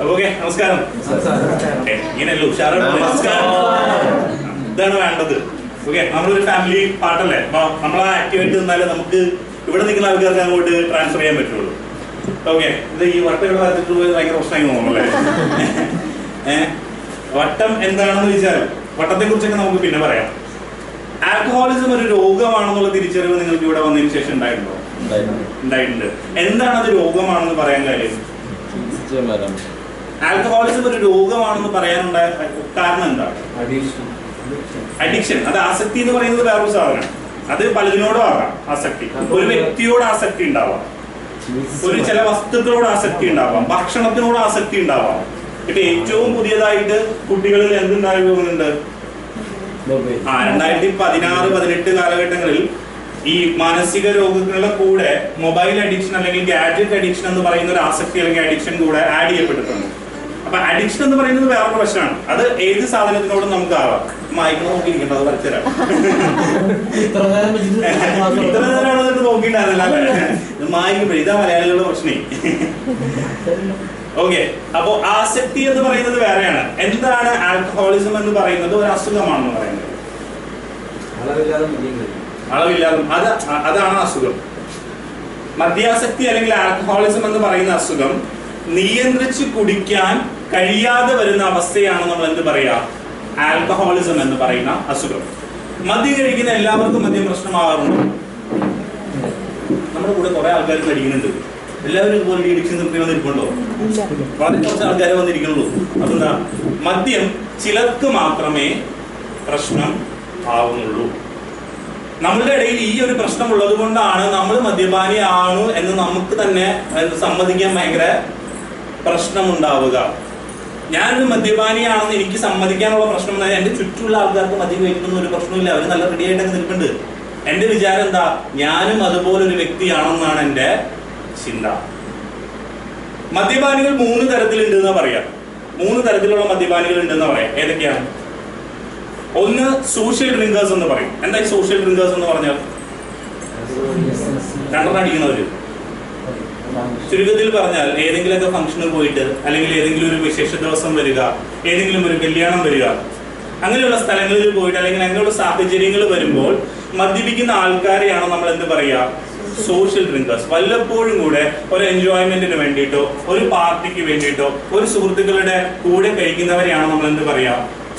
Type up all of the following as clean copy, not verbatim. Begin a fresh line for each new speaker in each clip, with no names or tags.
Okay, നമസ്കാരം. ഇങ്ങനെയല്ലോ ഉഷാറാണ്. ഇതാണ് വേണ്ടത്. ഓക്കെ, നമ്മളൊരു ഫാമിലി പാർട്ടല്ലേ, അപ്പൊ നമ്മളെ ആക്ടിവായിട്ട് നിന്നാലേ നമുക്ക് ഇവിടെ നിൽക്കുന്ന ആൾക്കാർക്ക് അങ്ങോട്ട് ട്രാൻസ്ഫർ ചെയ്യാൻ പറ്റുള്ളൂ. ഓക്കെ, ഇത് ഈ വട്ടം ഇവിടെ വരച്ചിട്ട് പോയത് ഭയങ്കര പ്രശ്നമായി തോന്നുന്നല്ലേ? വട്ടം എന്താണെന്ന് ചോദിച്ചാൽ വട്ടത്തെ കുറിച്ചൊക്കെ നമുക്ക് പിന്നെ പറയാം. ആൽക്കഹോളിസം ഒരു രോഗമാണെന്നുള്ള തിരിച്ചറിവ് നിങ്ങൾക്ക് ഇവിടെ വന്നതിന് ശേഷം ഉണ്ടായിട്ടുണ്ടോ? ഉണ്ടായിട്ടുണ്ട്. എന്താണ് അത് രോഗമാണെന്ന് പറയാൻ കാര്യം? ആൽക്കഹോളിസം ഒരു രോഗമാണെന്ന് പറയാനുണ്ടായ കാരണം എന്താണ്? അഡിക്ഷൻ. അത് ആസക്തി എന്ന് പറയുന്നത് വേറൊരു സാധനമാണ്. അത് പലതിനോടും ആകാം ആസക്തി. ഒരു വ്യക്തിയോട് ആസക്തി ഉണ്ടാവാം, ഒരു ചില വസ്തുക്കളോട് ആസക്തി ഉണ്ടാവാം, ഭക്ഷണത്തിനോട് ആസക്തി ഉണ്ടാവാം. ഇപ്പൊ ഏറ്റവും പുതിയതായിട്ട് കുട്ടികളിൽ എന്തുണ്ടായി പോകുന്നുണ്ട്? 2016-18 കാലഘട്ടങ്ങളിൽ ഈ മാനസിക രോഗങ്ങളുടെ കൂടെ മൊബൈൽ അഡിക്ഷൻ അല്ലെങ്കിൽ ഗാഡ്ജറ്റ് അഡിക്ഷൻ എന്ന് പറയുന്ന ഒരു ആസക്തി അല്ലെങ്കിൽ അഡിക്ഷൻ കൂടെ ആഡ് ചെയ്യപ്പെട്ടിട്ടുണ്ട്. അപ്പൊ അഡിക്ഷൻ എന്ന് പറയുന്നത് വേറൊരു പ്രശ്നമാണ്. അത് ഏത് സാധനത്തിനോടും നമുക്ക് ആവാം. മയക്ക് നോക്കിയിരിക്കണ്ട, അത് വരച്ചുതരാം. ഇത്ര നേരമാണ് നോക്കിയിട്ടാണല്ലോ മായിക്കുമ്പോഴേ. ഇതാ മലയാളികളുടെ പ്രശ്നേ. ഓക്കെ, അപ്പോ ആസക്തി എന്ന് പറയുന്നത് വേറെയാണ്. എന്താണ് ആൽക്കഹോളിസം എന്ന് പറയുന്നത്? ഒരു അസുഖമാണെന്ന് പറയുന്നത്. അളവില്ലാതെ അതാണ് അസുഖം. മദ്യാസക്തി അല്ലെങ്കിൽ ആൽക്കഹോളിസം എന്ന് പറയുന്ന അസുഖം നിയന്ത്രിച്ച് കുടിക്കാൻ കഴിയാതെ വരുന്ന അവസ്ഥയാണ് നമ്മൾ എന്ത് പറയാ? ആൽക്കഹോളിസം എന്ന് പറയുന്ന അസുഖം. മദ്യം കഴിക്കുന്ന എല്ലാവർക്കും മദ്യം പ്രശ്നമാകാറുണ്ട്. നമ്മുടെ കൂടെ കുറെ ആൾക്കാർ കഴിക്കുന്നുണ്ട്. എല്ലാവരും ഇതുപോലെ അഡിക്ഷൻ നിർത്തിക്കൊണ്ടിരിക്കുന്നുണ്ടോ? വളരെ കുറച്ച് ആൾക്കാരെ വന്നിരിക്കുന്നുള്ളൂ. അതെന്താ? മദ്യം ചിലർക്ക് മാത്രമേ പ്രശ്നം ആവുന്നുള്ളൂ. നമ്മളുടെ ഇടയിൽ ഈ ഒരു പ്രശ്നം ഉള്ളത് കൊണ്ടാണ് നമ്മൾ മദ്യപാനിയാണ് എന്ന് നമുക്ക് തന്നെ സമ്മതിക്കാൻ ഭയങ്കര പ്രശ്നമുണ്ടാവുക. ഞാനൊരു മദ്യപാനിയാണെന്ന് എനിക്ക് സമ്മതിക്കാനുള്ള പ്രശ്നം എന്താ? എന്റെ ചുറ്റുമുള്ള ആൾക്കാർക്ക് മദ്യം കഴിക്കുന്ന ഒരു പ്രശ്നമില്ല, അവർ നല്ല റെഡി ആയിട്ടൊക്കെ നിൽക്കുന്നുണ്ട്. എന്റെ വിചാരം എന്താ? ഞാനും അതുപോലൊരു വ്യക്തിയാണെന്നാണ് എന്റെ ചിന്ത. മദ്യപാനികൾ 3 തരത്തിലുണ്ട് എന്ന് പറയാം. 3 തരത്തിലുള്ള മദ്യപാനികൾ ഉണ്ടെന്ന് പറയാം. ഏതൊക്കെയാണ്? ഒന്ന് സോഷ്യൽ ഡ്രിങ്കേഴ്സ് എന്ന് പറയും. എന്താ ഈ സോഷ്യൽ ഡ്രിങ്കേഴ്സ് എന്ന് പറഞ്ഞാൽ? രണ്ടെണ്ണം അടിക്കുന്നവര്. ചുരുക്കത്തിൽ പറഞ്ഞാൽ ഏതെങ്കിലുമൊക്കെ ഫംഗ്ഷനിൽ പോയിട്ട് അല്ലെങ്കിൽ ഏതെങ്കിലും ഒരു വിശേഷ ദിവസം വരിക, ഏതെങ്കിലും ഒരു കല്യാണം വരിക, അങ്ങനെയുള്ള സ്ഥലങ്ങളിൽ പോയിട്ട് അല്ലെങ്കിൽ അങ്ങനെയുള്ള സാഹചര്യങ്ങൾ വരുമ്പോൾ മദ്യപിക്കുന്ന ആൾക്കാരെയാണ് നമ്മൾ എന്ത് പറയാ? Social drinkers. വല്ലപ്പോഴും കൂടെ ഒരു എൻജോയ്മെന്റിന് വേണ്ടിയിട്ടോ ഒരു പാർട്ടിക്ക് വേണ്ടിയിട്ടോ ഒരു സുഹൃത്തുക്കളുടെ കൂടെ കഴിക്കുന്നവരെയാണ് നമ്മൾ എന്ത് പറയാ?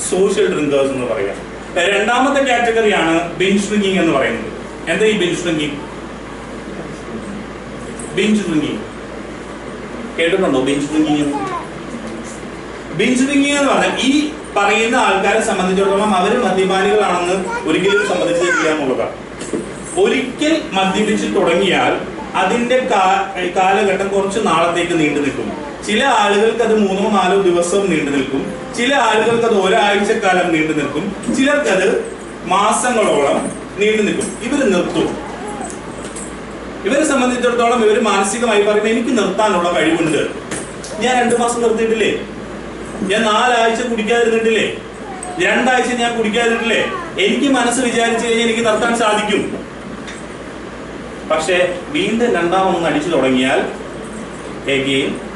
സോഷ്യൽ ഡ്രിങ്കേഴ്സ് എന്ന് പറയാം. രണ്ടാമത്തെ കാറ്റഗറിയാണ് ബിഞ്ച് ഡ്രിങ്കിങ് എന്ന് പറയുന്നത്. എന്താ ഈ ബിഞ്ച് ഡ്രിങ്കിങ്? ബിഞ്ച് ഡ്രിങ്കിങ് കേട്ടിട്ടുണ്ടോ? ബിഞ്ച് ഡ്രിങ്കിങ് എന്ന് പറഞ്ഞാൽ ഈ പറയുന്ന ആൾക്കാരെ സംബന്ധിച്ചിടത്തോളം അവർ മദ്യപാനികളാണെന്ന് ഒരിക്കലും സമ്മതിച്ചിട്ടില്ല എന്നുള്ളതാണ്. ഒരിക്കൽ മദ്യപിച്ച് തുടങ്ങിയാൽ അതിന്റെ കാലഘട്ടം കുറച്ച് നാളത്തേക്ക് നീണ്ടു നിൽക്കും. ചില ആളുകൾക്ക് അത് 3-4 ദിവസം നീണ്ടു നിൽക്കും, ചില ആളുകൾക്ക് അത് ഒരാഴ്ചക്കാലം നീണ്ടു നിൽക്കും, ചിലർക്കത് മാസങ്ങളോളം നീണ്ടു നിൽക്കും. ഇവർ നിർത്തും. ഇവരെ സംബന്ധിച്ചിടത്തോളം ഇവർ മാനസികമായി പറയുന്നത് എനിക്ക് നിർത്താനുള്ള കഴിവുണ്ട്. ഞാൻ 2 മാസം നിർത്തിയിട്ടില്ലേ, ഞാൻ 4 ആഴ്ച കുടിക്കാതിരുന്നിട്ടില്ലേ, 2 ആഴ്ച ഞാൻ കുടിക്കാതിരുന്നിട്ടില്ലേ, എനിക്ക് മനസ്സ് വിചാരിച്ചു കഴിഞ്ഞാൽ എനിക്ക് നിർത്താൻ സാധിക്കും. പക്ഷെ വീണ്ടും രണ്ടാമതൊന്ന് അടിച്ചു തുടങ്ങിയാൽ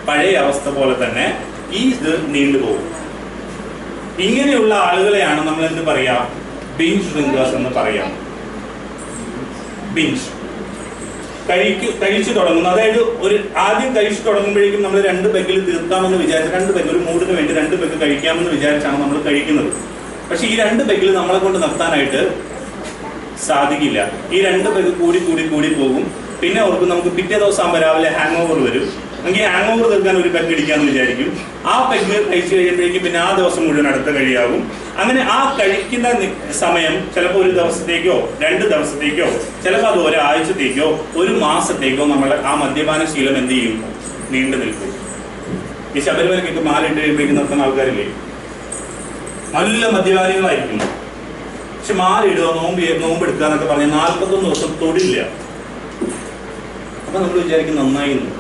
പഴയ അവസ്ഥ പോലെ തന്നെ ഈ ഇത് നീണ്ടുപോകും. ഇങ്ങനെയുള്ള ആളുകളെയാണ് നമ്മൾ എന്ത് പറയാ? ബിഞ്ച് ഡ്രിങ്കേഴ്സ് എന്ന് പറയാം. ബിഞ്ച് കഴിച്ചു തുടങ്ങുന്നു. അതായത് ആദ്യം കഴിച്ചു തുടങ്ങുമ്പോഴേക്കും നമ്മൾ 2 പെഗ്ഗിൽ തീർക്കാമെന്ന് വിചാരിച്ച് 2 പെഗ് ഒരു മൂഡിന് വേണ്ടി 2 പെഗ് കഴിക്കാമെന്ന് വിചാരിച്ചാണ് നമ്മൾ കഴിക്കുന്നത്. പക്ഷെ ഈ 2 പെഗ്ഗിൽ നമ്മളെ കൊണ്ട് നിർത്താനായിട്ട് സാധിക്കില്ല. ഈ 2 പെഗ് കൂടി പോകും. പിന്നെ അവർക്ക് നമുക്ക് പിറ്റേ ദിവസം ആകുമ്പോൾ രാവിലെ ഹാങ് ഓവർ വരും. എങ്കിൽ ഹാങ് ഓവർ തീർക്കാൻ ഒരു പെഗ് അടിക്കാന്ന് വിചാരിക്കും. ആ പെഗ് കഴിച്ചു കഴിയുമ്പോഴേക്കും പിന്നെ ആ ദിവസം മുഴുവൻ അടുത്ത കഴിയാകും. അങ്ങനെ ആ കഴിക്കുന്ന സമയം ചിലപ്പോൾ 1 ദിവസത്തേക്കോ 2 ദിവസത്തേക്കോ ചിലപ്പോൾ അത് ഒരാഴ്ചത്തേക്കോ 1 മാസത്തേക്കോ നമ്മളെ ആ മദ്യപാന ശീലം എന്ത് ചെയ്യും? നീണ്ടു നിൽക്കും. ഈ ശബരിമലയ്ക്കൊക്കെ മാലിട്ട് കഴിയുമ്പോഴേക്കും നിർത്തുന്ന ആൾക്കാരില്ലേ, നല്ല മദ്യപാനികളായിരിക്കും. പക്ഷെ മാലിടുക, നോമ്പെടുക്കുക എന്നൊക്കെ പറഞ്ഞാൽ 41 ദിവസം തൊടില്ല. അപ്പൊ നമ്മൾ വിചാരിക്കും നന്നായിരുന്നു.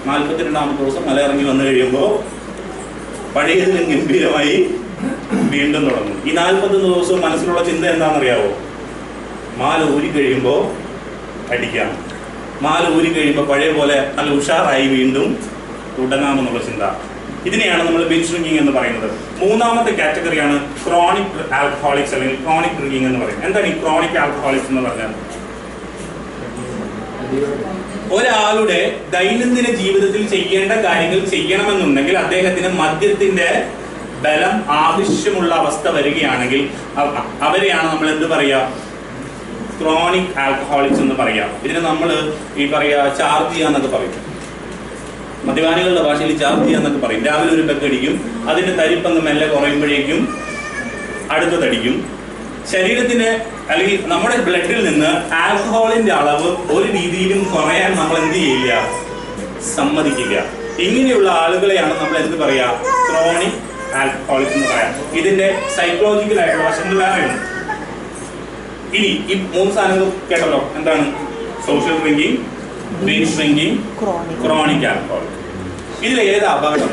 42ാമത്തെ ദിവസം മല ഇറങ്ങി വന്നു കഴിയുമ്പോൾ പഴയതിലും ഗംഭീരമായി വീണ്ടും തുടങ്ങും. ഈ 41 ദിവസവും മനസ്സിലുള്ള ചിന്ത എന്താണെന്നറിയാവോ? മാല ഊരി കഴിയുമ്പോൾ അടിക്കാം, മാല ഊരി കഴിയുമ്പോൾ പഴയ പോലെ നല്ല ഉഷാറായി വീണ്ടും തുടങ്ങാമെന്നുള്ള ചിന്ത. ഇതിനെയാണ് നമ്മൾ ബിഞ്ച് ഡ്രിങ്കിങ് എന്ന് പറയുന്നത്. മൂന്നാമത്തെ കാറ്റഗറിയാണ് ക്രോണിക് ആൽക്കഹോളിക്സ് അല്ലെങ്കിൽ ക്രോണിക് ഡ്രിങ്കിങ് എന്ന് പറയുന്നത്. എന്താണ് ഈ ക്രോണിക് ആൽക്കഹോളിക്സ് എന്ന് പറഞ്ഞാൽ? ഒരാളുടെ ദൈനംദിന ജീവിതത്തിൽ ചെയ്യേണ്ട കാര്യങ്ങൾ ചെയ്യണമെന്നുണ്ടെങ്കിൽ അദ്ദേഹത്തിന് മദ്യത്തിന്റെ ബലം ആവശ്യമുള്ള അവസ്ഥ വരികയാണെങ്കിൽ അവരെയാണ് നമ്മൾ എന്ത് പറയാ? ക്രോണിക് ആൽക്കഹോളിക്സ് എന്ന് പറയാം. ഇതിന് നമ്മൾ ഈ പറയാ ചാർജ് ചെയ്യാന്നൊക്കെ പറയും. മദ്യപാനികളുടെ ഭാഷയിൽ ചാർജ് ചെയ്യാന്നൊക്കെ പറയും. രാവിലെ ഒരു പെഗ് അടിക്കും, അതിന്റെ തരിപ്പങ്ങ് മെല്ലെ കുറയുമ്പോഴേക്കും അടുത്തതടിക്കും. ശരീരത്തിന് അല്ലെങ്കിൽ നമ്മുടെ ബ്ലഡിൽ നിന്ന് ആൽക്കഹോളിന്റെ അളവ് ഒരു രീതിയിലും കുറയാൻ നമ്മൾ എന്ത് ചെയ്യില്ല? സമ്മതിക്കില്ല. ഇങ്ങനെയുള്ള ആളുകളെയാണ് നമ്മൾ എന്ത് പറയാ? ക്രോണിക് ആൽക്കഹോളിക്സ് എന്ന് പറയാം. ഇതിന്റെ സൈക്കോളജിക്കൽ ആയിട്ടുള്ള വശങ്ങൾ വേറെയാണ്. ഇനി ഈ മൂന്ന് സാധനങ്ങൾ കേട്ടല്ലോ. എന്താണ്? Social drinking, ബിഞ്ച് drinking, chronic alcoholic. ഇതിൽ ഏതാ അപകടം?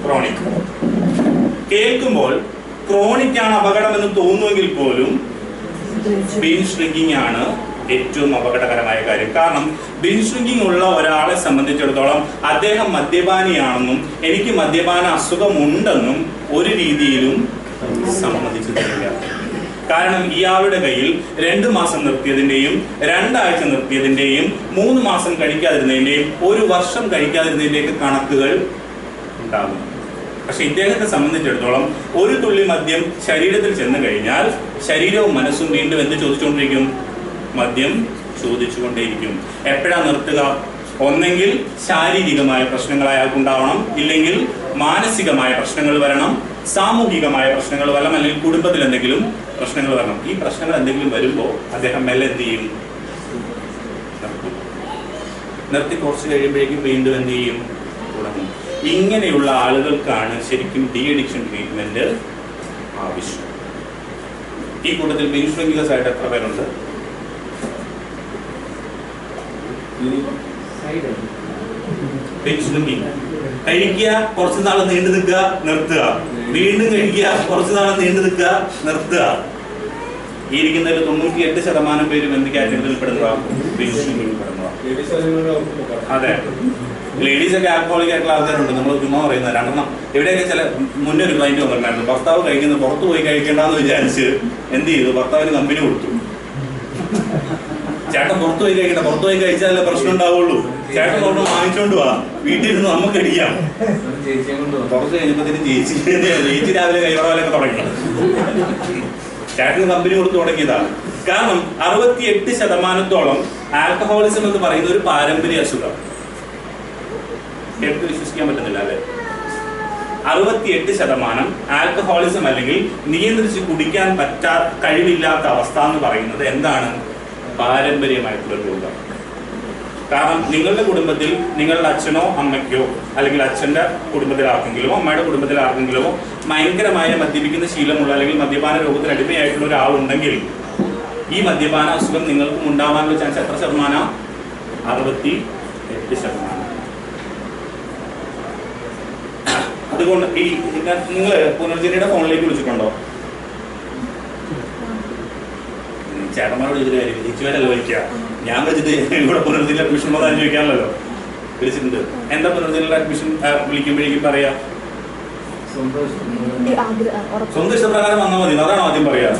ക്രോണിക്. കേൾക്കുമ്പോൾ ക്രോണിക് ആണ് അപകടം എന്ന് തോന്നുമെങ്കിൽ പോലും ബിഞ്ച് ഡ്രിങ്കിങ് ആണ് ഏറ്റവും അപകടകരമായ കാര്യം. കാരണം ബിഞ്ച് ഡ്രിങ്കിങ് ഉള്ള ഒരാളെ സംബന്ധിച്ചിടത്തോളം അദ്ദേഹം മദ്യപാനിയാണെന്നും എനിക്ക് മദ്യപാന അസുഖമുണ്ടെന്നും ഒരു രീതിയിലും സമ്മതിച്ചു തരില്ല. കാരണം ഇയാളുടെ കയ്യിൽ 2 മാസം നിർത്തിയതിന്റെയും 2 ആഴ്ച നിർത്തിയതിന്റെയും 3 മാസം കഴിക്കാതിരുന്നതിന്റെയും 1 വർഷം കഴിക്കാതിരുന്നതിന്റെയൊക്കെ കണക്കുകൾ ഉണ്ടാകും. പക്ഷെ ഇദ്ദേഹത്തെ സംബന്ധിച്ചിടത്തോളം ഒരു തുള്ളി മദ്യം ശരീരത്തിൽ ചെന്ന് കഴിഞ്ഞാൽ ശരീരവും മനസ്സും വീണ്ടും എന്ത് ചോദിച്ചുകൊണ്ടിരിക്കും? മദ്യം ചോദിച്ചുകൊണ്ടേയിരിക്കും. എപ്പോഴാ നിർത്തുക? ഒന്നെങ്കിൽ ശാരീരികമായ പ്രശ്നങ്ങൾ അയാൾക്കുണ്ടാവണം, ഇല്ലെങ്കിൽ മാനസികമായ പ്രശ്നങ്ങൾ വരണം, സാമൂഹികമായ പ്രശ്നങ്ങൾ വരണം, അല്ലെങ്കിൽ കുടുംബത്തിൽ എന്തെങ്കിലും പ്രശ്നങ്ങൾ വരണം. ഈ പ്രശ്നങ്ങൾ എന്തെങ്കിലും വരുമ്പോൾ അദ്ദേഹം മെല്ലെ എന്ത് ചെയ്യും? നിർത്തി കുറച്ച് കഴിയുമ്പോഴേക്കും വീണ്ടും എന്ത് ചെയ്യും? തുടങ്ങും. ഇങ്ങനെയുള്ള ആളുകൾക്കാണ് ശരിക്കും ഡി അഡിക്ഷൻ ട്രീറ്റ്മെന്റ് ആവശ്യം. ഈ കൂട്ടത്തിൽ ബിഞ്ച് ഡ്രിങ്കേഴ്സ് ആയിട്ട് എത്ര പേരുണ്ട്? ബിഞ്ച് ഡ്രിങ്കിങ് കഴിക്കുക, കുറച്ച് നാൾ നീണ്ടു നിൽക്കുക, നിർത്തുക, വീണ്ടും കഴിക്കുക, കുറച്ച് നാൾ നീണ്ടു നിൽക്കുക, നിർത്തുക. ഈ ഇരിക്കുന്നതിൽ 98% പേരും എന്ത് കാറ്റഗറിയിൽ പെടുന്നതാ? ബിഞ്ച് ഡ്രിങ്കിങ്ങിൽ പെടുന്നതാ. അതെ, ലേഡീസ് ഒക്കെ ആൽക്കഹോളിക് ആയിട്ടുള്ള ആൾക്കാരുണ്ട്. നമ്മൾ ചുമ്മാ പറയുന്നത് 2 എവിടെയൊക്കെ ചില മുന്നേ ഒരു ക്ലൈന്റ് വന്നിട്ടുണ്ടായിരുന്നു. ഭർത്താവ് കഴിക്കുന്നത് പുറത്ത് പോയി കഴിക്കേണ്ടെന്ന് വിചാരിച്ച് എന്ത് ചെയ്തു? ഭർത്താവിന് കമ്പനി കൊടുത്തു. ചേട്ടൻ പുറത്തു പോയി കഴിക്കട്ടെ, പുറത്തു പോയി കഴിച്ചാലേ പ്രശ്നം ഉണ്ടാവുള്ളൂ. ചേട്ടൻ ഒന്നും വാങ്ങിച്ചോണ്ട് പോവാ, വീട്ടിലിരുന്ന് നമുക്ക് അടിക്കാം. കുറച്ച് കഴിഞ്ഞപ്പത്തിന് ചേച്ചി രാവിലെ കൈവറവാലൊക്കെ തുടങ്ങി. ചേട്ടന് കമ്പനി കൊടുത്തു തുടങ്ങിയതാണ്. കാരണം 68% ആൽക്കഹോളിസം എന്ന് പറയുന്ന ഒരു പാരമ്പര്യ അസുഖം. എടുത്ത് വിശ്വസിക്കാൻ പറ്റുന്നില്ല അല്ലെ? 68% ആൽക്കഹോളിസം അല്ലെങ്കിൽ നിയന്ത്രിച്ച് കുടിക്കാൻ കഴിവില്ലാത്ത അവസ്ഥ എന്ന് പറയുന്നത് എന്താണ്? പാരമ്പര്യമായിട്ടുള്ള രോഗം. കാരണം നിങ്ങളുടെ കുടുംബത്തിൽ നിങ്ങളുടെ അച്ഛനോ അമ്മയ്ക്കോ അല്ലെങ്കിൽ അച്ഛൻ്റെ കുടുംബത്തിൽ ആർക്കെങ്കിലോ അമ്മയുടെ കുടുംബത്തിൽ ആർക്കെങ്കിലോ ഭയങ്കരമായ മദ്യപിക്കുന്ന ശീലമുള്ള അല്ലെങ്കിൽ മദ്യപാന രോഗത്തിന് അടിമയായിട്ടുള്ള ഒരാളുണ്ടെങ്കിൽ ഈ മദ്യപാന അസുഖം നിങ്ങൾക്കും ഉണ്ടാവാനുള്ള ചാൻസ് എത്ര ശതമാനം? 68%. അതുകൊണ്ട് ഈ നിങ്ങൾ പുനർജനിയുടെ ഫോണിലേക്ക് വിളിച്ചിട്ടുണ്ടോ? ചേട്ടന്മാരോട് ഇതിൽ കാര്യം ചേച്ചിമാരല്ല വിളിക്കുക. ഞാൻ വെച്ചിട്ട് ഇവിടെ പുനർജനിയിൽ അഡ്മിഷൻ പോകാൻ ചോദിക്കാമല്ലോ. വിളിച്ചിട്ടുണ്ട്. എന്താ പുനർജനിയിൽ അഡ്മിഷൻ വിളിക്കുമ്പോഴേക്കും പറയാ? സ്വന്തം ഇഷ്ടപ്രകാരം വന്നാൽ മതി, അതാണ് ആദ്യം പറയാ.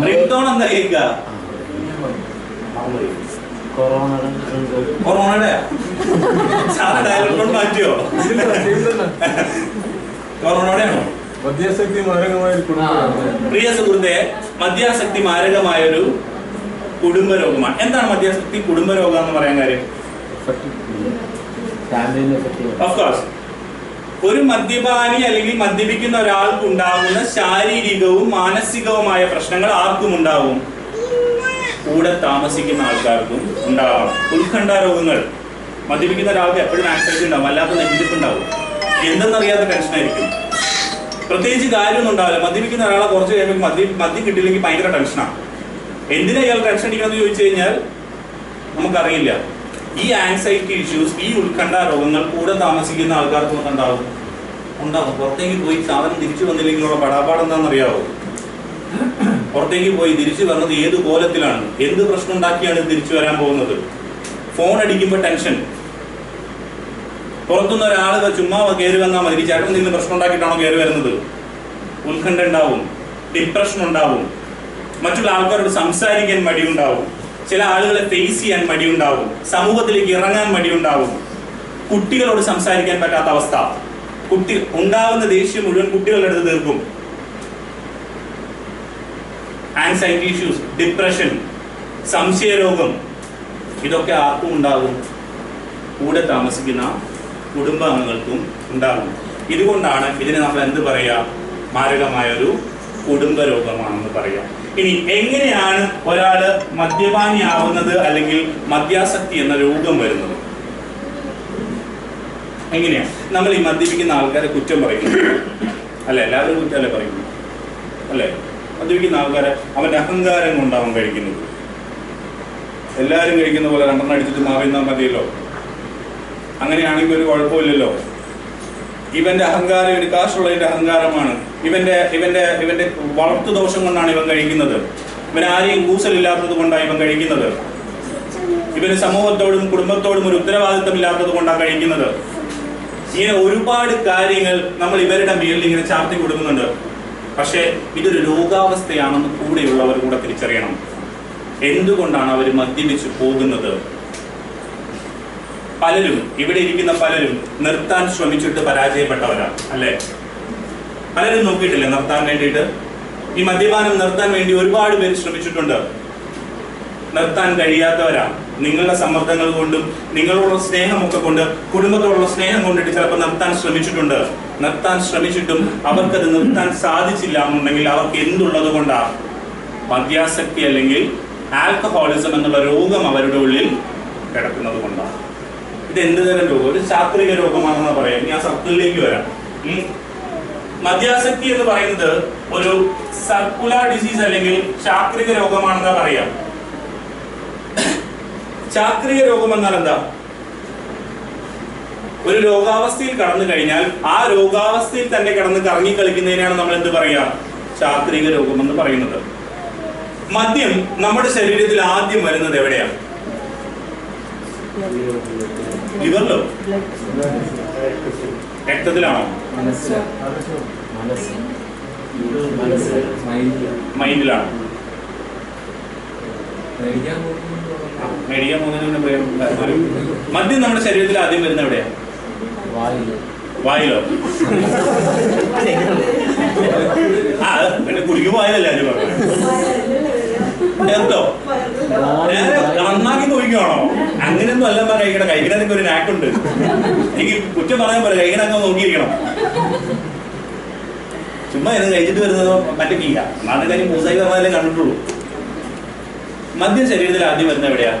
റിംഗ്ടോൺ എന്താ കേൾക്കുക? കൊറോണയുടെ ഡയലോഗ് മാറ്റിയോ? കൊറോണയുടെയാണോ? പ്രിയ സുഹൃത്തെ, മദ്യാസക്തി മാരകമായൊരു കുടുംബ രോഗമാണ്. എന്താണ് മദ്യാസക്തി കുടുംബ രോഗം എന്ന് പറയാൻ കാര്യം? ഓഫ് കോഴ്സ്, ഒരു മദ്യപാനി അല്ലെങ്കിൽ മദ്യപിക്കുന്ന ഒരാൾക്ക് ഉണ്ടാകുന്ന ശാരീരികവും മാനസികവുമായ പ്രശ്നങ്ങൾ ആർക്കും ഉണ്ടാവും? കൂടെ താമസിക്കുന്ന ആൾക്കാർക്കും ഉണ്ടാവാം. ഉത്കണ്ഠ രോഗങ്ങൾ. മദ്യപിക്കുന്ന ഒരാൾക്ക് എപ്പോഴും ആക്സൈറ്റി ഉണ്ടാവും, അല്ലാത്ത നെഞ്ചിരിപ്പ് ഉണ്ടാവും, എന്തെന്നറിയാത്ത ടെൻഷനായിരിക്കും. പ്രത്യേകിച്ച് കാര്യമൊന്നും ഉണ്ടാവില്ല. മദ്യപിക്കുന്ന ഒരാളെ കുറച്ച് കഴിയുമ്പോൾ മദ്യം കിട്ടിയില്ലെങ്കിൽ ഭയങ്കര ടെൻഷനാണ്. എന്തിനാ ഇയാൾ ടെൻഷൻ അടിക്കണമെന്ന് ചോദിച്ചു കഴിഞ്ഞാൽ നമുക്കറിയില്ല. ഈ ആൻസൈറ്റി ഇഷ്യൂസ്, ഈ ഉത്കണ്ഠ രോഗങ്ങൾ കൂടെ താമസിക്കുന്ന ആൾക്കാർക്ക് ഉണ്ടാവും. പുറത്തേക്ക് പോയി സാധനം തിരിച്ചു വന്നില്ലെങ്കിലുള്ള പടാപാട് എന്താണെന്നറിയാവോ? പുറത്തേക്ക് പോയി തിരിച്ചു വന്നത് ഏത് കോലത്തിലാണ്, എന്ത് പ്രശ്നം ഉണ്ടാക്കിയാണ് തിരിച്ചു വരാൻ പോകുന്നത്? ഫോൺ അടിക്കുമ്പോൾ ടെൻഷൻ, പുറത്തുനിന്ന് ഒരാൾ ചുമ്മാ കയറി വന്നാൽ മതി, ചേട്ടൻ എന്തെങ്കിലും പ്രശ്നം ഉണ്ടാക്കിയിട്ടാണോ കയറി വരുന്നത്? ഉത്കണ്ഠ ഉണ്ടാവും, ഡിപ്രഷൻ ഉണ്ടാവും, മറ്റുള്ള ആൾക്കാരോട് സംസാരിക്കാൻ മടിയുണ്ടാവും, ചില ആളുകളെ ഫേസ് ചെയ്യാൻ മടിയുണ്ടാവും, സമൂഹത്തിലേക്ക് ഇറങ്ങാൻ മടിയുണ്ടാവും, കുട്ടികളോട് സംസാരിക്കാൻ പറ്റാത്ത അവസ്ഥ, ഉണ്ടാകുന്ന ദേഷ്യം മുഴുവൻ കുട്ടികളുടെ അടുത്ത് തീർക്കും. ആൻസൈറ്റി ഇഷ്യൂസ്, ഡിപ്രഷൻ, സംശയരോഗം, ഇതൊക്കെ ആർക്കും ഉണ്ടാകും? കൂടെ താമസിക്കുന്ന കുടുംബാംഗങ്ങൾക്കും ഉണ്ടാകും. ഇതുകൊണ്ടാണ് ഇതിനെ നമ്മൾ എന്ത് പറയാ, മാരകമായൊരു കുടുംബ രോഗമാണെന്ന് പറയാം. ഇനി എങ്ങനെയാണ് ഒരാള് മദ്യപാനിയാവുന്നത് അല്ലെങ്കിൽ മദ്യാസക്തി എന്ന രോഗം വരുന്നത്? എങ്ങനെയാണ് നമ്മൾ ഈ മദ്യപിക്കുന്ന ആൾക്കാരെ കുറ്റം പറയുന്നത്? അല്ലെ, എല്ലാവരും കുറ്റമല്ലേ പറയുന്നു? അല്ലെ, മദ്യപിക്കുന്ന ആൾക്കാരെ അവന്റെ അഹങ്കാരം കൊണ്ടാവും കഴിക്കുന്നത്. എല്ലാവരും കഴിക്കുന്ന പോലെ 2 അടിച്ചിട്ട് മാറിന്നാൽ മതിയല്ലോ, അങ്ങനെയാണെങ്കിൽ ഒരു കുഴപ്പമില്ലല്ലോ. ഇവന്റെ അഹങ്കാരം, ഇവന് കാശുള്ളതിന്റെ അഹങ്കാരമാണ്, ഇവന്റെ വളർത്തു ദോഷം കൊണ്ടാണ് ഇവൻ കഴിക്കുന്നത്, ഇവൻ ആരെയും കൂസലില്ലാത്തത് കൊണ്ടാണ് ഇവൻ കഴിക്കുന്നത്, ഇവന് സമൂഹത്തോടും കുടുംബത്തോടും ഒരു ഉത്തരവാദിത്തം ഇല്ലാത്തത് കൊണ്ടാണ് കഴിക്കുന്നത്. ഇങ്ങനെ ഒരുപാട് കാര്യങ്ങൾ നമ്മൾ ഇവരുടെ മേലിൽ ഇങ്ങനെ ചാർത്തി കൊടുക്കുന്നുണ്ട്. പക്ഷേ ഇതൊരു രോഗാവസ്ഥയാണെന്ന് കൂടെയുള്ളവർ കൂടെ തിരിച്ചറിയണം. എന്തുകൊണ്ടാണ് അവർ മദ്യപിച്ചു പോകുന്നത്? പലരും, ഇവിടെ ഇരിക്കുന്ന പലരും നിർത്താൻ ശ്രമിച്ചിട്ട് പരാജയപ്പെട്ടവരാണ്, അല്ലെ? പലരും നോക്കിയിട്ടില്ലേ നിർത്താൻ വേണ്ടിയിട്ട്? ഈ മദ്യപാനം നിർത്താൻ വേണ്ടി ഒരുപാട് പേര് ശ്രമിച്ചിട്ടുണ്ട്, നിർത്താൻ കഴിയാത്തവരാ. നിങ്ങളുടെ സമ്മർദ്ദങ്ങൾ കൊണ്ടും നിങ്ങളോടുള്ള സ്നേഹമൊക്കെ കൊണ്ട്, കുടുംബത്തോടുള്ള സ്നേഹം കൊണ്ടിട്ട് ചിലപ്പോൾ നിർത്താൻ ശ്രമിച്ചിട്ടുണ്ട്. നിർത്താൻ ശ്രമിച്ചിട്ടും അവർക്കത് നിർത്താൻ സാധിച്ചില്ല എന്നുണ്ടെങ്കിൽ അവർക്ക് എന്തുള്ളത് കൊണ്ടാണ്? മദ്യാസക്തി അല്ലെങ്കിൽ ആൽക്കഹോളിസം എന്നുള്ള രോഗം അവരുടെ ഉള്ളിൽ കിടക്കുന്നത് കൊണ്ടാണ്. ഇത് എന്ത് തരം രോഗം? ഒരു ചാക്രിക രോഗമാണെന്ന് പറയാം. ഞാൻ സർക്കിളിലേക്ക് വരാം. മദ്യാസക്തി എന്ന് പറയുന്നത് ഒരു സർക്കുലർ ഡിസീസ് അല്ലെങ്കിൽ ചാക്രിക രോഗമാണെന്ന് പറയാം. ചാക്രിക രോഗം എന്നാൽ എന്താ? ഒരു രോഗാവസ്ഥയിൽ കടന്നു കഴിഞ്ഞാൽ ആ രോഗാവസ്ഥയിൽ തന്നെ കിടന്ന് കറങ്ങി കളിക്കുന്നതിനാണ് നമ്മൾ എന്ത് പറയാ? ചാക്രിക രോഗം എന്ന് പറയുന്നത്. മദ്യം നമ്മുടെ ശരീരത്തിൽ ആദ്യം വരുന്നത് എവിടെയാണ്? ലിവറിലോ? രക്തത്തിലാണോ? മൈൻഡിലാണോ? മേടിക്കാൻ പോകുന്നതിന് മദ്യം നമ്മുടെ ശരീരത്തിൽ ആദ്യം വരുന്ന എവിടെയാ? വായിലോ? പിന്നെ കുടിക്കുമ്പോ വായിലല്ലേ ആരും പറഞ്ഞു? കേട്ടോ, നേരെ നന്നാക്കി നോക്കിയാണോ? അങ്ങനെയൊന്നും അല്ല കഴിക്കണം. കഴിക്കണതൊക്കെ ഒരു നാക്കുണ്ട്. എനിക്ക് കുറ്റം പറയാൻ പോലെ കഴിക്കണൊക്കെ നോക്കിയിരിക്കണം. ചുമ്മാ ഇത് കഴിച്ചിട്ട് വരുന്നത് പറ്റില്ല. നാളെ കാര്യം മൂസായി പറഞ്ഞാലേ കണ്ടിട്ടുള്ളൂ. മദ്യം ശരീരത്തിൽ ആദ്യം വരുന്ന എവിടെയാ?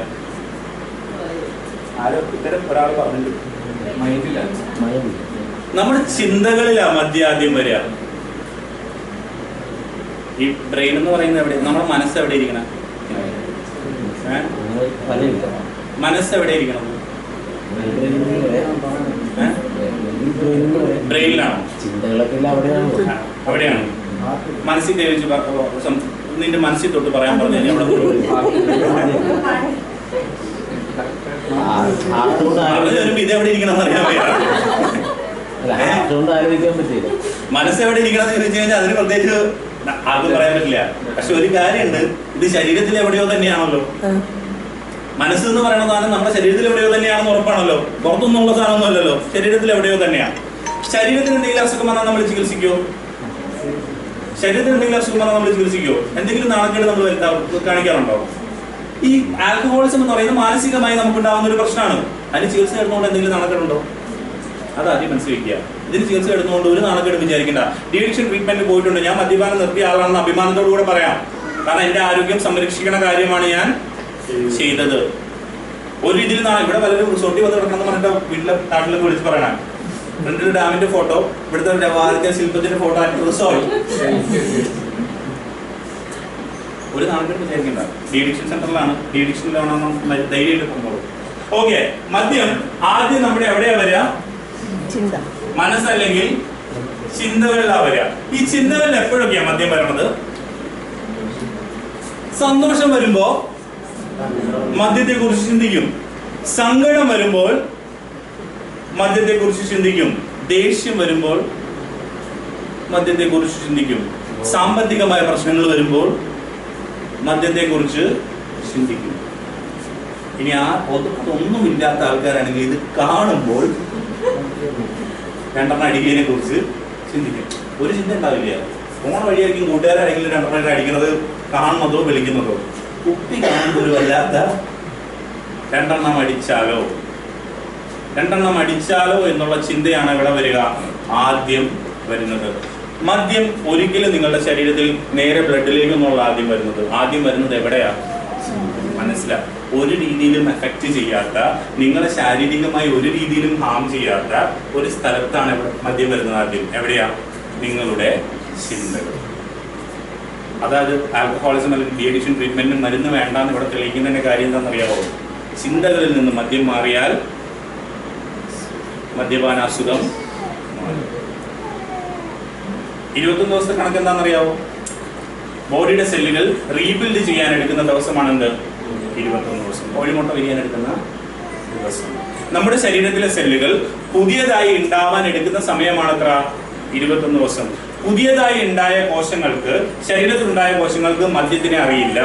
ആരോ ഇത്തരം ഒരാൾ പറഞ്ഞിട്ടുണ്ട്. നമ്മുടെ ചിന്തകളിലാ മദ്യം ആദ്യം വരിക. ഈ ബ്രെയിൻ എന്ന് പറയുന്നത് എവിടെ? നമ്മുടെ മനസ്സ് എവിടെ ഇരിക്കണം? മനസ്സ് എവിടെ ഇരിക്കണം? ബ്രെയിനിലാണോ? അവിടെയാണ്. മനസ്സിൽ ദേവിച്ച് നിന്റെ മനസ്സിൽ തൊട്ട് പറയാൻ പറഞ്ഞു അവിടെ ഇതെവിടെ ഇരിക്കണം മനസ്സ് എവിടെ ഇരിക്കണം എന്ന് ചോദിച്ചു കഴിഞ്ഞാൽ അതിന് പ്രത്യേകിച്ച് ആർക്കും പറയാൻ പറ്റില്ല. പക്ഷെ ഒരു കാര്യമുണ്ട്, ഇത് ശരീരത്തിൽ എവിടെയോ തന്നെയാണല്ലോ. മനസ്സ് എന്ന് പറയുന്ന സാധനം നമ്മുടെ ശരീരത്തിൽ എവിടെയോ തന്നെയാണെന്ന് ഉറപ്പാണല്ലോ. പുറത്തൊന്നുള്ള സാധനമൊന്നും അല്ലല്ലോ, ശരീരത്തിൽ എവിടെയോ തന്നെയാണ്. ശരീരത്തിന് എന്തെങ്കിലും അസുഖം വന്നാൽ നമ്മൾ ചികിത്സിക്കുമോ? ശരീരത്തിന് എന്തെങ്കിലും അസുഖം വന്നാൽ നമ്മൾ ചികിത്സിക്കുമോ? എന്തെങ്കിലും നാണക്കേട് നമ്മൾ കാണിക്കാറുണ്ടോ? ഈ ആൽക്കഹോളിസം എന്ന് പറയുന്നത് മാനസികമായി നമുക്കുണ്ടാകുന്ന ഒരു പ്രശ്നമാണ്. അതിന് ചികിത്സ എടുത്തുകൊണ്ട് എന്തെങ്കിലും നാണക്കേടുണ്ടോ? അതാദ്യം മനസ്സിലാക്കുക. ഇതിന് ചികിത്സ എടുത്തുകൊണ്ട് ഒരു നാണക്കേട് വിചാരിക്കേണ്ട. ഡിഅഡിക്ഷൻ ട്രീറ്റ്മെന്റ് പോയിട്ടുണ്ട്. ഞാൻ മദ്യപാനം നിർത്തിയ ആളാണെന്ന് അഭിമാനത്തോടു കൂടെ പറയാം. കാരണം എന്റെ ആരോഗ്യം സംരക്ഷിക്കുന്ന കാര്യമാണ് ഞാൻ ചെയ്തത്. ഒരു രീതിയിൽ ഇവിടെ പലരും റിസോർട്ടിൽ വന്ന് കിടക്കണം പറഞ്ഞിട്ട് വീട്ടിലെ നാട്ടിലൊക്കെ വിളിച്ച് പറയണം. ഫ്രണ്ടിൽ ഡാമിന്റെ ഫോട്ടോ, ഇവിടുത്തെ വാർത്ത ശില്പത്തിന്റെ ഫോട്ടോ, റിസോർട്ട്. ഒരു നാണക്കേട് വിചാരിക്കേണ്ട. ഡിഅഡിക്ഷൻ സെന്ററിലാണ്, ഡിഅഡിക്ഷനിലാണോ ധൈര്യമായിട്ട് പോകുന്നത്. ഓക്കെ, മദ്യം ആദ്യം നമ്മുടെ എവിടെയാ വരിക? മനസ്സല്ലെങ്കിൽ ചിന്തകളിലാ വരിക. ഈ ചിന്തകളിൽ എപ്പോഴൊക്കെയാ മദ്യം വരണത്? സന്തോഷം വരുമ്പോ മദ്യത്തെ കുറിച്ച് ചിന്തിക്കും. സങ്കടം വരുമ്പോൾ മദ്യത്തെക്കുറിച്ച് ചിന്തിക്കും. ദേഷ്യം വരുമ്പോൾ മദ്യത്തെക്കുറിച്ച് ചിന്തിക്കും. സാമ്പത്തികമായ പ്രശ്നങ്ങൾ വരുമ്പോൾ മദ്യത്തെക്കുറിച്ച് ചിന്തിക്കും. ഇനി അതൊന്നുമില്ലാത്ത ആൾക്കാരാണെങ്കിൽ ഇത് കാണുമ്പോൾ രണ്ടെണ്ണം അടിക്കുന്നതിനെ കുറിച്ച് ചിന്തിക്കും. ഒരു ചിന്ത ഉണ്ടാവില്ല. ഫോൺ വഴിയായിരിക്കും കൂട്ടുകാരാണെങ്കിലും രണ്ടെണ്ണം അടിക്കുന്നത്, കാണുന്നതോ വിളിക്കുന്നതോ. കുപ്പി കാണുമ്പോൾ ഒരു വല്ലാത്ത രണ്ടെണ്ണം അടിച്ചാലോ എന്നുള്ള ചിന്തയാണ് ഇവിടെ വരിക, ആദ്യം വരുന്നത്. മദ്യം ഒരിക്കലും നിങ്ങളുടെ ശരീരത്തിൽ നേരെ ബ്ലഡിലേക്കൊന്നുള്ള ആദ്യം വരുന്നത് എവിടെയാ? മനസ്സിലാ. ഒരു രീതിയിലും എഫക്റ്റ് ചെയ്യാത്ത, നിങ്ങളെ ശാരീരികമായി ഒരു രീതിയിലും ഹാം ചെയ്യാത്ത ഒരു സ്ഥലത്താണ് മദ്യം വരുന്നത്. ആദ്യം എവിടെയാ? നിങ്ങളുടെ ചിന്തകൾ. അതായത് ആൽക്കഹോളിസം അല്ലെങ്കിൽ ഡി അഡിക്ഷൻ ട്രീറ്റ്മെന്റിന് മരുന്ന് വേണ്ടാന്ന് ഇവിടെ തെളിയിക്കുന്നതിന്റെ കാര്യം എന്താണെന്നറിയാമോ? ചിന്തകളിൽ നിന്ന് മദ്യം മാറിയാൽ മദ്യപാനാസുഖം മാറും. 21 ദിവസത്തെ കണക്ക് എന്താണെന്നറിയാവോ? ബോഡിയുടെ സെല്ലുകൾ റീബിൽഡ് ചെയ്യാൻ എടുക്കുന്ന ദിവസമാണെന്ത്? 21 ദിവസം. കോഴിമുട്ട വിരിയാൻ എടുക്കുന്ന ദിവസം. നമ്മുടെ ശരീരത്തിലെ സെല്ലുകൾ പുതിയതായി ഉണ്ടാവാൻ എടുക്കുന്ന സമയമാണ് എത്ര? 21 ദിവസം. പുതിയതായി ഉണ്ടായ കോശങ്ങൾക്ക്, ശരീരത്തിലുണ്ടായ കോശങ്ങൾക്ക് മദ്യത്തിനെ അറിയില്ല.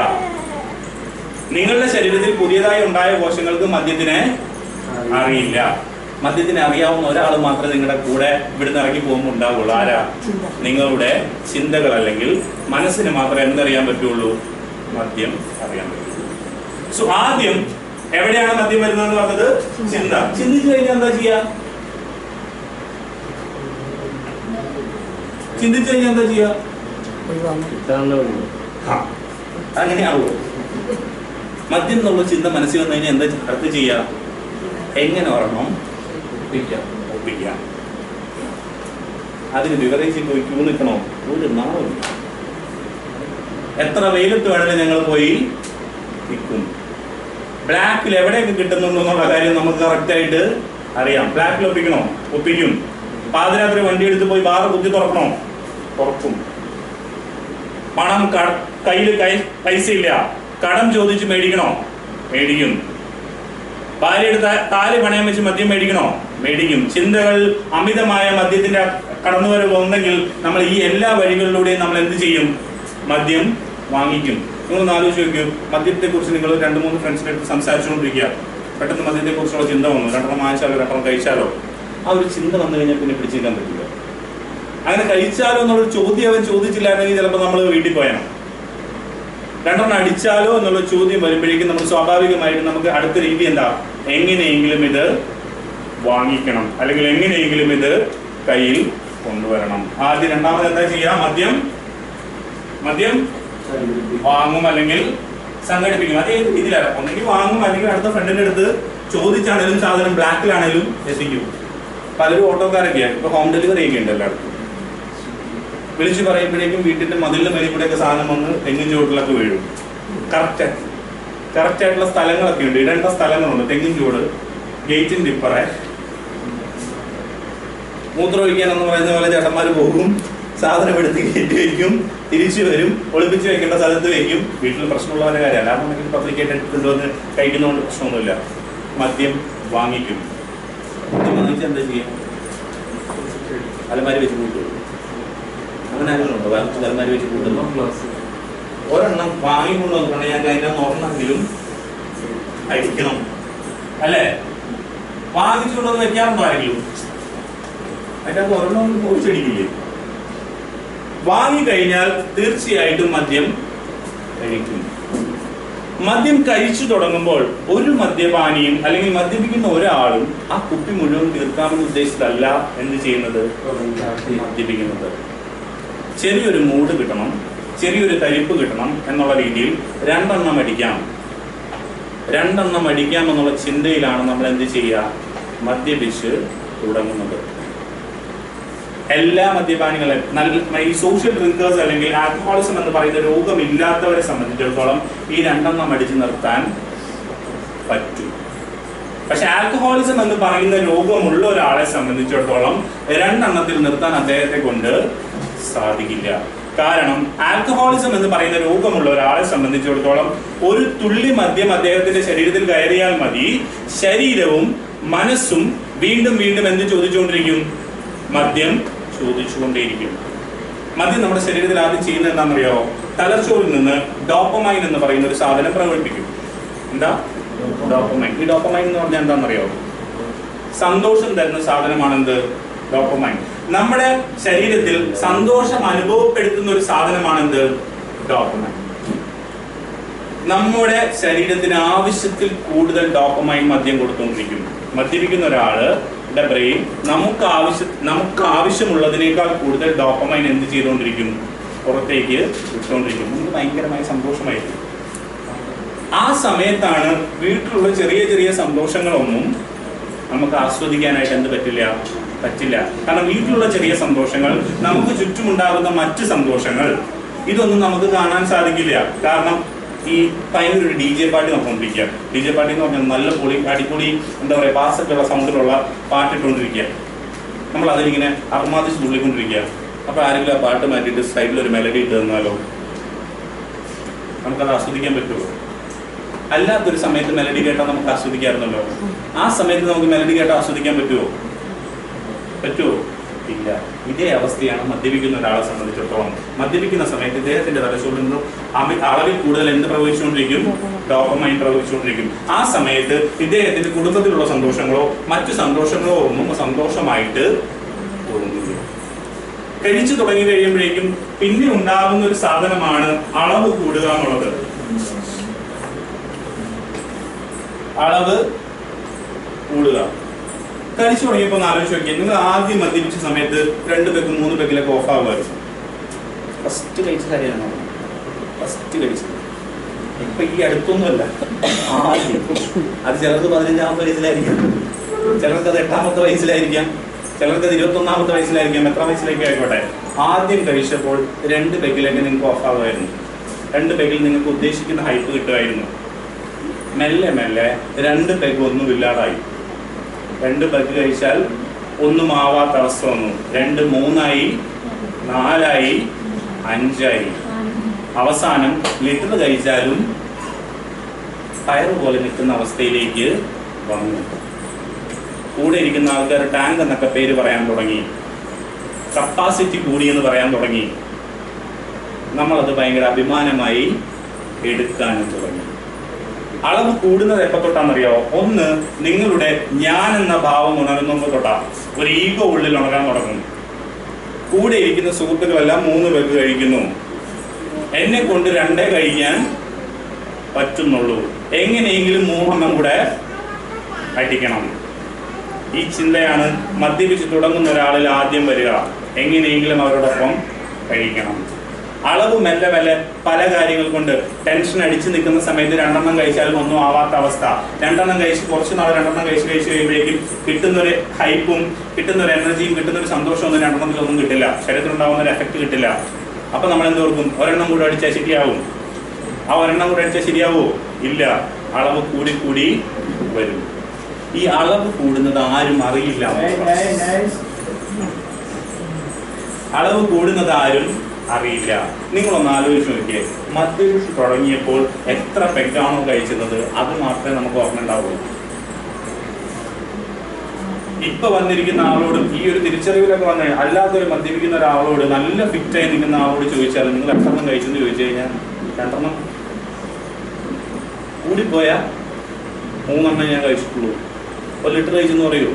നിങ്ങളുടെ ശരീരത്തിൽ പുതിയതായി ഉണ്ടായ കോശങ്ങൾക്ക് മദ്യത്തിനെ അറിയില്ല. മദ്യത്തിനെ അറിയാവുന്ന ഒരാൾ മാത്രമേ നിങ്ങളുടെ കൂടെ ഇവിടുന്ന് ഇറങ്ങി പോകുമ്പോൾ ഉണ്ടാവുള്ളൂ. ആരാ? നിങ്ങളുടെ ചിന്തകൾ. അല്ലെങ്കിൽ മനസ്സിന് മാത്രമേ എന്തറിയാൻ പറ്റുള്ളൂ? മദ്യം അറിയാൻ പറ്റുള്ളൂ. സോ ആദ്യം എവിടെയാണ് മദ്യം വരുന്നതെന്ന് പറഞ്ഞത്? ചിന്ത. ചിന്തിച്ചു കഴിഞ്ഞാൽ എന്താ ചെയ്യാ? അങ്ങനെയാവുമോ? മദ്യം എന്നുള്ള ചിന്ത മനസ്സിൽ വന്നു കഴിഞ്ഞാൽ എന്താ അടുത്ത് ചെയ്യാ? എങ്ങനെ ഒരെണ്ണം ഒപ്പിക്കാം. അതിന് ബിവറേജിൽ പോയി ക്യൂ നിൽക്കണോ? ഒരു നാളുമില്ല. എത്ര വെയിലത്ത് വേണമെങ്കിലും ഞങ്ങൾ പോയി നിൽക്കും. ബ്ലാക്കിൽ എവിടെയൊക്കെ കിട്ടുന്നുണ്ടെന്നുള്ള കാര്യം നമുക്ക് കറക്റ്റായിട്ട് അറിയാം. ബ്ലാക്കിൽ ഒപ്പിക്കും. പാതിരാത്രി വണ്ടി എടുത്ത് പോയി ബാറ് കുത്തി തുറക്കും. പണം കയ്യിൽ പൈസ ഇല്ല, കടം ചോദിച്ച് മേടിക്കും. ഭാര്യയുടെ താലി പണയം വെച്ച് മദ്യം മേടിക്കും. ചിന്തകൾ അമിതമായ മദ്യത്തിന്റെ കടന്നുവരവ് ഉണ്ടെങ്കിൽ നമ്മൾ ഈ എല്ലാ വഴികളിലൂടെയും നമ്മൾ എന്ത് ചെയ്യും? മദ്യം വാങ്ങിക്കും. നിങ്ങളൊന്ന് ആലോചിച്ച് നോക്കൂ. മദ്യത്തെ കുറിച്ച് നിങ്ങൾ 2-3 ഫ്രണ്ട്സിന്റെ അടുത്ത് സംസാരിച്ചുകൊണ്ടിരിക്കുക. പെട്ടെന്ന് മദ്യത്തെ കുറിച്ചുള്ള ചിന്ത വന്നു. 2 വാങ്ങിച്ചാലോ 2 കഴിച്ചാലോ? ആ ഒരു ചിന്ത വന്നു കഴിഞ്ഞാൽ പിന്നെ പിടിച്ചിരിക്കാൻ പറ്റില്ല. അങ്ങനെ കഴിച്ചാലോ എന്നുള്ള ചോദ്യം അവൻ ചോദിച്ചില്ലായിരുന്നെങ്കിൽ ചിലപ്പോൾ നമ്മൾ വീട്ടിൽ പോയാണ്. 2 അടിച്ചാലോ എന്നുള്ള ചോദ്യം വരുമ്പോഴേക്കും നമ്മൾ സ്വാഭാവികമായിട്ട് നമുക്ക് അടുത്ത രീതി എന്താ? എങ്ങനെയെങ്കിലും ഇത് വാങ്ങിക്കണം, അല്ലെങ്കിൽ എങ്ങനെയെങ്കിലും ഇത് കയ്യിൽ കൊണ്ടുവരണം. ആദ്യം രണ്ടാമത് എന്താ ചെയ്യാ? മദ്യം വാങ്ങും അല്ലെങ്കിൽ സംഘടിപ്പിക്കും. അതേ ഇതിലാണ്. ഒന്നെങ്കിൽ വാങ്ങും, അല്ലെങ്കിൽ അടുത്ത ഫ്രണ്ടിന്റെ അടുത്ത് ചോദിച്ചാണേലും സാധനം ബ്ലാക്കിലാണേലും എത്തിക്കും. പലരും ഓട്ടോക്കാരൊക്കെയാണ്. ഇപ്പൊ ഹോം ഡെലിവറി ഒക്കെ ഉണ്ട് എല്ലായിടത്തും. വിളിച്ചു പറയുമ്പോഴേക്കും വീട്ടിന്റെ മതിലിന്റെ മേലിൽ കൂടെയൊക്കെ സാധനം വന്ന് തെങ്ങിൻ ചുവട്ടിലൊക്കെ വീഴും. കറക്റ്റായിട്ടുള്ള സ്ഥലങ്ങളൊക്കെ ഉണ്ട്, ഇടേണ്ട സ്ഥലങ്ങളുണ്ട്. തെങ്ങിൻ ചുവട്, ഗേറ്റിന്റെ ഇപ്പറേ. മൂത്രമൊഴിക്കാനെന്ന് പറയുന്ന പോലെ ചേട്ടന്മാര് പോകും, സാധനം എടുത്ത് കയറ്റി വയ്ക്കും, തിരിച്ചു വരും, ഒളിപ്പിച്ച് വെക്കേണ്ട സ്ഥലത്ത് വയ്ക്കും. വീട്ടിൽ പ്രശ്നമുള്ളവരുടെ കാര്യം അല്ലാന്നുണ്ടെങ്കിൽ പബ്ലിക്കായിട്ട് എടുത്തുകൊണ്ടുവന്ന് കഴിക്കുന്നതുകൊണ്ട് പ്രശ്നമൊന്നുമില്ല. മദ്യം വാങ്ങിക്കും. മദ്യം വാങ്ങിച്ചാൽ എന്താ ചെയ്യാം? അലമാരി വെച്ച് കൂട്ടുള്ളൂ. അങ്ങനെ ആരെങ്കിലും അലമാരി വെച്ച് കൂട്ടുന്നു. ഒരെണ്ണം വാങ്ങിക്കൊണ്ടു വന്നിട്ടുണ്ടെങ്കിൽ ഞാൻ അതിനകത്ത് ഒരെണ്ണമെങ്കിലും അടിക്കണം അല്ലേ? വാങ്ങിച്ചുകൊണ്ടൊന്ന് വെക്കാറുണ്ടോ ആരെങ്കിലും? അതിനകത്ത് ഒരെണ്ണം കുറിച്ചടിക്കില്ലേ? വാങ്ങിക്കഴിഞ്ഞാൽ തീർച്ചയായിട്ടും മദ്യം കഴിക്കും. മദ്യം കഴിച്ചു തുടങ്ങുമ്പോൾ ഒരു മദ്യപാനിയും അല്ലെങ്കിൽ മദ്യപിക്കുന്ന ഒരാളും ആ കുപ്പി മുഴുവൻ തീർക്കാമെന്ന് ഉദ്ദേശിച്ചതല്ല എന്ത് ചെയ്യുന്നത്? മദ്യപിക്കുന്നത്. ചെറിയൊരു മൂഡ് കിട്ടണം, ചെറിയൊരു തരിപ്പ് കിട്ടണം എന്നുള്ള രീതിയിൽ 2 എണ്ണം അടിക്കാം എന്നുള്ള ചിന്തയിലാണ് നമ്മൾ എന്ത് ചെയ്യുക? മദ്യപിച്ച് തുടങ്ങുന്നത്. എല്ലാ മദ്യപാനികളും ഈ സോഷ്യൽ ഡ്രിങ്കേഴ്സ് അല്ലെങ്കിൽ ആൽക്കഹോളിസം എന്ന് പറയുന്ന രോഗമില്ലാത്തവരെ സംബന്ധിച്ചിടത്തോളം ഈ 2 എണ്ണം അടിച്ചു നിർത്താൻ പറ്റും. പക്ഷെ ആൽക്കഹോളിസം എന്ന് പറയുന്ന രോഗമുള്ള ഒരാളെ സംബന്ധിച്ചിടത്തോളം 2 എണ്ണത്തിൽ നിർത്താൻ അദ്ദേഹത്തെ കൊണ്ട് സാധിക്കില്ല. കാരണം ആൽക്കഹോളിസം എന്ന് പറയുന്ന രോഗമുള്ള ഒരാളെ സംബന്ധിച്ചിടത്തോളം ഒരു തുള്ളി മദ്യം അദ്ദേഹത്തിന്റെ ശരീരത്തിൽ കയറിയാൽ മതി, ശരീരവും മനസ്സും വീണ്ടും വീണ്ടും എന്ത് ചോദിച്ചുകൊണ്ടിരിക്കും? മദ്യം ചോദിച്ചുകൊണ്ടേയിരിക്കും. മദ്യം നമ്മുടെ ശരീരത്തിൽ ആദ്യം ചെയ്യുന്നത് എന്താണെന്നറിയോ? തലച്ചോറിൽ നിന്ന് ഡോപ്പമൈൻ എന്ന് പറയുന്ന ഒരു സാധനം പ്രകടിപ്പിക്കും. എന്താ ഡോപ്പമൈൻ? ഈ ഡോപ്പമൈൻ എന്ന് പറഞ്ഞാൽ എന്താണെന്നറിയോ? സന്തോഷം തരുന്ന സാധനമാണെന്ത്? ഡോപ്പമൈൻ. നമ്മുടെ ശരീരത്തിൽ സന്തോഷം അനുഭവപ്പെടുത്തുന്ന ഒരു സാധനമാണെന്ത്? ഡോപ്പമൈൻ. നമ്മുടെ ശരീരത്തിന് ആവശ്യത്തിൽ കൂടുതൽ ഡോപ്പമൈൻ മദ്യം കൊടുത്തുകൊണ്ടിരിക്കും. മദ്യപിക്കുന്ന ഒരാളുടെ ബ്രെയിൻ നമുക്ക് ആവശ്യമുള്ളതിനേക്കാൾ കൂടുതൽ ഡോപ്പമൈൻ എന്ത് ചെയ്തുകൊണ്ടിരിക്കും? പുറത്തേക്ക് വിട്ടുകൊണ്ടിരിക്കും. നമുക്ക് ഭയങ്കരമായ സന്തോഷമായിരിക്കും. ആ സമയത്താണ് വീട്ടിലുള്ള ചെറിയ ചെറിയ സന്തോഷങ്ങളൊന്നും നമുക്ക് ആസ്വദിക്കാനായിട്ട് എന്ത് പറ്റില്ല. കാരണം വീട്ടിലുള്ള ചെറിയ സന്തോഷങ്ങൾ, നമുക്ക് ചുറ്റുമുണ്ടാകുന്ന മറ്റ് സന്തോഷങ്ങൾ, ഇതൊന്നും നമുക്ക് കാണാൻ സാധിക്കില്ല. കാരണം ഈ ഭയങ്കര ഒരു DJ പാട്ട് നോക്കിക്കൊണ്ടിരിക്കുക. DJ പാട്ട് എന്ന് പറഞ്ഞാൽ നല്ല അടിപൊളി എന്താ പറയുക, ബാസൊക്കെയുള്ള സൗണ്ടിലുള്ള പാട്ടിട്ടുകൊണ്ടിരിക്കുക. നമ്മൾ അതിലിങ്ങനെ അർമാദിച്ച് തുള്ളിക്കൊണ്ടിരിക്കുക. അപ്പോൾ ആരെങ്കിലും ആ പാട്ട് മാറ്റിയിട്ട് സൈഡിലൊരു മെലഡി ഇട്ട് തന്നാലോ നമുക്കത് ആസ്വദിക്കാൻ പറ്റുമോ? അല്ലാത്തൊരു സമയത്ത് മെലഡി കേട്ടാൽ നമുക്ക് ആസ്വദിക്കാറുണ്ടല്ലോ. ആ സമയത്ത് നമുക്ക് മെലഡി കേട്ടാൽ ആസ്വദിക്കാൻ പറ്റുമോ? ഇല്ല. ഇതേ അവസ്ഥയാണ് മദ്യപിക്കുന്ന ഒരാളെ സംബന്ധിച്ചിടത്തോളം. മദ്യപിക്കുന്ന സമയത്ത് ഇദ്ദേഹത്തിന്റെ തലച്ചോറിൽ നിന്നും അളവിൽ കൂടുതൽ എന്ത് പ്രവഹിച്ചുകൊണ്ടിരിക്കും? ഡോപ്പമൈൻ പ്രവഹിച്ചുകൊണ്ടിരിക്കും. ആ സമയത്ത് ഇദ്ദേഹത്തിന്റെ കുടുംബത്തിലുള്ള സന്തോഷങ്ങളോ മറ്റു സന്തോഷങ്ങളോ ഒന്നും സന്തോഷമായിട്ട് തോന്നുന്നില്ല. കഴിച്ചു തുടങ്ങി കഴിയുമ്പോഴേക്കും പിന്നെ ഉണ്ടാകുന്ന ഒരു സാധനമാണ് അളവ് കൂടുക എന്നുള്ളത്. അളവ് കൂടുക. കഴിച്ചു തുടങ്ങിയപ്പോൾ ഒന്ന് ആലോചിച്ച് നോക്കിയാൽ, നിങ്ങൾ ആദ്യം മദ്യപിച്ച സമയത്ത് 2 പെഗ് 3 പെഗിലൊക്കെ ഓഫ് ആകുമായിരുന്നു. ഫസ്റ്റ് കഴിച്ച കാര്യമാണോ? ഫസ്റ്റ് കഴിച്ചത്. ഇപ്പൊ ഈ അടുത്തൊന്നുമല്ല, ആദ്യം. അത് ചിലർക്ക് 15-ാമത്തെ വയസ്സിലായിരിക്കാം, ചിലർക്ക് അത് 8-ാമത്തെ വയസ്സിലായിരിക്കാം, ചിലർക്ക് അത് 21-ാമത്തെ വയസ്സിലായിരിക്കാം. എത്ര വയസ്സിലേക്ക് ആയിക്കോട്ടെ, ആദ്യം കഴിച്ചപ്പോൾ 2 പെഗിലൊക്കെ നിങ്ങൾക്ക് ഓഫ് ആകുമായിരുന്നു. 2 പെഗിൽ നിങ്ങൾക്ക് ഉദ്ദേശിക്കുന്ന ഹൈപ്പ് കിട്ടുമായിരുന്നു. മെല്ലെ മെല്ലെ 2 പെഗ് ഒന്നും ഇല്ലാതായി. 2 പെഗ് കഴിച്ചാൽ ഒന്നും ആവാത്ത അവസ്ഥ വന്നു. 2 3 4 5 അവസാനം ലിറ്റർ കഴിച്ചാലും ടയർ പോലെ നിൽക്കുന്ന അവസ്ഥയിലേക്ക് വന്നു. കൂടെ ഇരിക്കുന്ന ആൾക്കാർ ടാങ്ക് എന്നൊക്കെ പേര് പറയാൻ തുടങ്ങി, കപ്പാസിറ്റി കൂടിയെന്ന് പറയാൻ തുടങ്ങി. നമ്മളത് ഭയങ്കര അഭിമാനമായി എടുക്കാനും തുടങ്ങി. അളവ് കൂടുന്നത് എപ്പോൾ തൊട്ടാണെന്നറിയോ? ഒന്ന്, നിങ്ങളുടെ ഞാൻ എന്ന ഭാവം ഉണരുന്നത് തൊട്ടാ. ഒരു ഈഗോ ഉള്ളിൽ ഉണരാൻ തുടങ്ങും. കൂടെ ഇരിക്കുന്ന സുഹൃത്തുക്കളെല്ലാം 3 പെഗ് കഴിക്കുന്നു, എന്നെ കൊണ്ട് 2 കഴിക്കാൻ പറ്റുന്നുള്ളൂ, എങ്ങനെയെങ്കിലും 3 കൂടെ അടിക്കണം. ഈ ചിന്തയാണ് മദ്യപിച്ച് തുടങ്ങുന്ന ഒരാളിൽ ആദ്യം വരിക. എങ്ങനെയെങ്കിലും അവരോടൊപ്പം കഴിക്കണം. അളവ് മെല്ലെ മെല്ലെ പല കാര്യങ്ങൾ കൊണ്ട് ടെൻഷൻ അടിച്ചു നിൽക്കുന്ന സമയത്ത് 2 കഴിച്ചാലും ഒന്നും ആവാത്ത അവസ്ഥ. 2 കഴിച്ച് കുറച്ച് നാൾ 2 കഴിച്ച് കഴിയുമ്പോഴേക്കും കിട്ടുന്നൊരു ഹൈപ്പും കിട്ടുന്നൊരു എനർജിയും കിട്ടുന്നൊരു സന്തോഷമൊന്നും 2 കിട്ടില്ല. ശരീരത്തിലുണ്ടാകുന്ന ഒരു എഫക്റ്റ് കിട്ടില്ല. അപ്പൊ നമ്മൾ എന്തോർക്കും? 1 കൂടെ അടിച്ചാൽ ശരിയാവും. ആ 1 കൂടെ അടിച്ചാൽ ശരിയാവോ? ഇല്ല. അളവ് കൂടി കൂടി വരും. ഈ അളവ് കൂടുന്നത് ആരും അറിയില്ല. അളവ് കൂടുന്നത് ആരും അറിയില്ല. നിങ്ങളൊന്ന് ആലോചിച്ച് നോക്കിയേ, മദ്യപിച്ച് തുടങ്ങിയപ്പോൾ എത്ര പെഗ്ഗാണോ കഴിച്ചത് അത് മാത്രമേ നമുക്ക് ഓർമ്മ ഉണ്ടാവുള്ളൂ. ഇപ്പൊ വന്നിരിക്കുന്ന ആളോടും ഈ ഒരു തിരിച്ചറിവിലൊക്കെ വന്ന അല്ലാത്തൊരു മദ്യപിക്കുന്ന ഒരാളോട്, നല്ല ഫിറ്റായി നിൽക്കുന്ന ആളോട് ചോദിച്ചാൽ നിങ്ങൾ 8 കഴിച്ചെന്ന് ചോദിച്ചു കഴിഞ്ഞാൽ 2 കൂടിപ്പോയാ 3 ഞാൻ കഴിച്ചിട്ടുള്ളൂ. 1 ലിറ്റർ കഴിച്ചെന്ന് പറയൂ?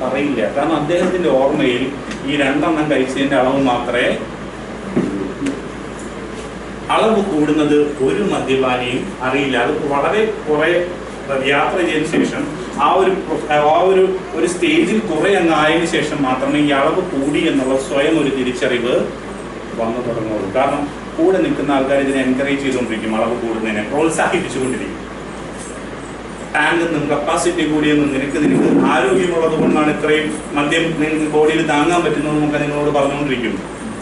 അറിയില്ല. കാരണം അദ്ദേഹത്തിന്റെ ഓർമ്മയിൽ ഈ 2 കഴിച്ചതിന്റെ അളവ് മാത്രമേ. അളവ് കൂടുന്നത് ഒരു മദ്യപാനിയും അറിയില്ല. അത് വളരെ കുറെ യാത്ര ചെയ്തതിനു ശേഷം ആ ഒരു സ്റ്റേജിൽ കുറെ അങ്ങ് ആയതിനു ശേഷം മാത്രമേ ഈ അളവ് കൂടി എന്നുള്ള സ്വയം ഒരു തിരിച്ചറിവ് വന്നു തുടങ്ങുള്ളൂ. കാരണം കൂടെ നിൽക്കുന്ന ആൾക്കാർ ഇതിനെ എൻകറേജ് ചെയ്തുകൊണ്ടിരിക്കും, അളവ് കൂടുന്നതിനെ പ്രോത്സാഹിപ്പിച്ചുകൊണ്ടിരിക്കും. ടാങ്ക് നിന്നും കപ്പാസിറ്റി കൂടിയെന്നും നിനക്ക് ആരോഗ്യമുള്ളത് കൊണ്ടാണ് ഇത്രയും മദ്യം നിങ്ങൾക്ക് ബോഡിയിൽ താങ്ങാൻ പറ്റുന്നത് നമുക്ക് നിങ്ങളോട് പറഞ്ഞുകൊണ്ടിരിക്കും.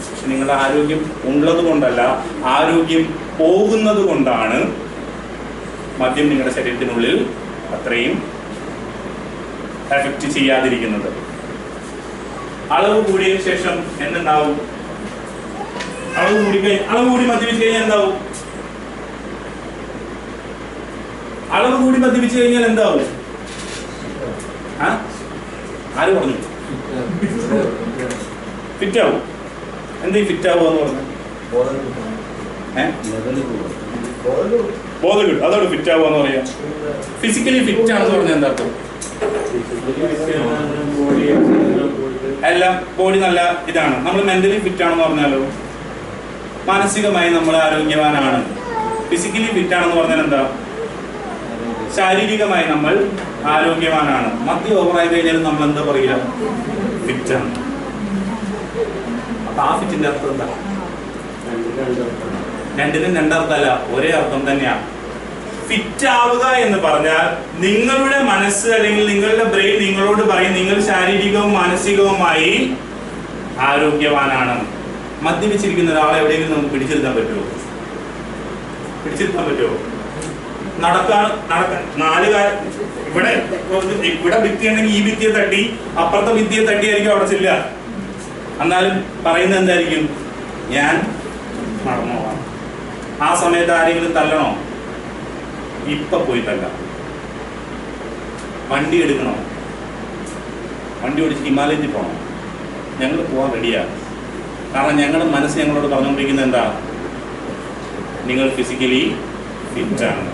പക്ഷെ നിങ്ങളുടെ ആരോഗ്യം ഉള്ളത് കൊണ്ടല്ല, ആരോഗ്യം പോകുന്നത് കൊണ്ടാണ് മദ്യം നിങ്ങളുടെ ശരീരത്തിനുള്ളിൽ അത്രയും എഫക്റ്റ് ചെയ്യാതിരിക്കുന്നത്. അളവ് കൂടിയതിനു ശേഷം എന്തുണ്ടാവും? അളവ് കൂടി മദ്യപിച്ച് കഴിഞ്ഞാൽ എന്താവും? അളവ് കൂടി മദ്യപിച്ച് കഴിഞ്ഞാൽ എന്താവും? ആര് പറഞ്ഞു? ഫിറ്റ് ആവും. എന്താ ഈ ഫിറ്റ് ആവുക എന്ന് പറഞ്ഞാൽ? ബോധം കിട്ടും, അതോട് ഫിറ്റ് ആവുക എന്ന് പറയാം. ഫിസിക്കലി ഫിറ്റ് ആണെന്ന് പറഞ്ഞാൽ എന്താ അർത്ഥം? എല്ലാം ബോഡി നല്ല ഇതാണ്. നമ്മൾ മെന്റലി ഫിറ്റ് ആണെന്ന് പറഞ്ഞാലോ? മാനസികമായി നമ്മൾ ആരോഗ്യവാനാണ്. ഫിസിക്കലി ഫിറ്റ് ആണെന്ന് പറഞ്ഞാൽ എന്താ? ശാരീരികമായി നമ്മൾ ആരോഗ്യവാനാണ്. മദ്യം ഓവറായി കഴിഞ്ഞാൽ നമ്മൾ എന്താ പറയുക? ഫിറ്റാണ്. അപ്പൊ ആ ഫിറ്റിന്റെ അർത്ഥം എന്താ? രണ്ടിനും രണ്ടർത്ഥമല്ല, ഒരേ അർത്ഥം തന്നെയാണ്. ഫിറ്റ് ആവുക എന്ന് പറഞ്ഞാൽ നിങ്ങളുടെ മനസ്സ് അല്ലെങ്കിൽ നിങ്ങളുടെ ബ്രെയിൻ നിങ്ങളോട് പറയും നിങ്ങൾ ശാരീരികവും മാനസികവുമായി ആരോഗ്യവാനാണ്. മദ്യപിച്ചിരിക്കുന്ന ഒരാളെ എവിടെയെങ്കിലും നമുക്ക് പിടിച്ചെടുക്കാൻ പറ്റുമോ? പിടിച്ചെടുക്കാൻ പറ്റുമോ? നടക്കാൻ ഇവിടെ ഭിത്തിയുണ്ടെങ്കിൽ ഈ ഭിത്തിയെ തട്ടി അപ്പുറത്തെ ഭിത്തിയെ തട്ടിയായിരിക്കും അവിടെ ചെല്ലുക. എന്നാലും പറയുന്നത് എന്തായിരിക്കും? ഞാൻ നടന്നോളാം. ആ സമയത്ത് ആരെങ്കിലും തല്ലണോ? ഇപ്പൊ പോയി തല്ല. വണ്ടി എടുക്കണോ? വണ്ടി ഓടിച്ച് ഹിമാലയത്തിൽ പോകണം. ഞങ്ങൾ പോകാൻ റെഡിയാണ്. കാരണം ഞങ്ങളുടെ മനസ്സ് ഞങ്ങളോട് പറഞ്ഞുകൊണ്ടിരിക്കുന്നത് എന്താ? നിങ്ങൾ ഫിസിക്കലി ഫിറ്റാണ്,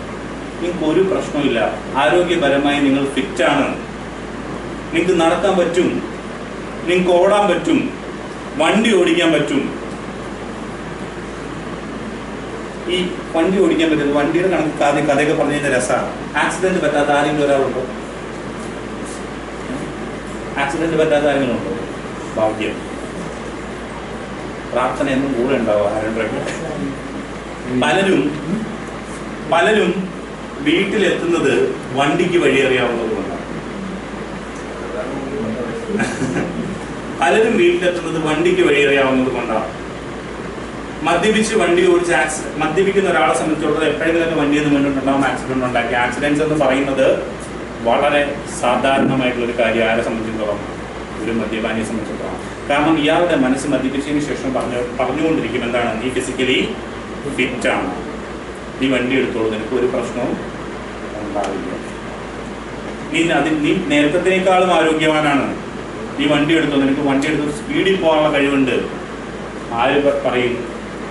നിങ്ങൾക്ക് ഒരു പ്രശ്നമില്ല, ആരോഗ്യപരമായി നിങ്ങൾ ഫിറ്റാണ്, നിങ്ങൾക്ക് നടക്കാൻ പറ്റും, നിങ്ങൾക്ക് ഓടാൻ പറ്റും, വണ്ടി ഓടിക്കാൻ പറ്റും. ഈ വണ്ടി ഓടിക്കാൻ പറ്റുന്നത് വണ്ടിയുടെ കണക്ക് കഥയൊക്കെ പറഞ്ഞു കഴിഞ്ഞാൽ രസമാണ്. ആക്സിഡന്റ് പറ്റാത്ത ആരെങ്കിലും ഒരാളുണ്ടോ? ആക്സിഡന്റ് പറ്റാത്ത ആരെങ്കിലും ഉണ്ടോ? ഭാഗ്യം. പ്രാർത്ഥന എന്നും കൂടെ ഉണ്ടാവുക ആരോടൊക്കെ. പലരും വീട്ടിലെത്തുന്നത് വണ്ടിക്ക് വഴിയറിയാവുന്നത് കൊണ്ടാണ്. പലരും വീട്ടിലെത്തുന്നത് വണ്ടിക്ക് വഴിയറിയാവുന്നത് കൊണ്ടാണ്. മദ്യപിച്ച് വണ്ടി ഓടിച്ച് മദ്യപിക്കുന്ന ഒരാളെ സംബന്ധിച്ചിടത്തോളം എപ്പോഴെങ്കിലും വണ്ടിയിൽ നിന്ന് മുന്നോട്ടുണ്ടാകുന്ന ആക്സിഡന്റ് ഉണ്ടാക്കി. ആക്സിഡൻസ് എന്ന് പറയുന്നത് വളരെ സാധാരണമായിട്ടുള്ളൊരു കാര്യം ആരെ സംബന്ധിച്ചിടത്തോളം? ഒരു മദ്യപാനിയെ സംബന്ധിച്ചിടത്തോളം. കാരണം ഇയാളുടെ മനസ്സ് മദ്യപിച്ചതിന് ശേഷം പറഞ്ഞുകൊണ്ടിരിക്കും എന്താണ്? നീ ഫിസിക്കലി ഫിറ്റാണ്, നീ വണ്ടി എടുത്തോളൂ, നിനക്ക് ഒരു പ്രശ്നവും ഉണ്ടാവില്ല, നീ നേരത്തേക്കാളും ആരോഗ്യവാനാണ്, നീ വണ്ടി എടുത്തോ, നിനക്ക് വണ്ടി എടുത്ത് സ്പീഡിൽ പോകാനുള്ള കഴിവുണ്ട്. ആര് പറയും?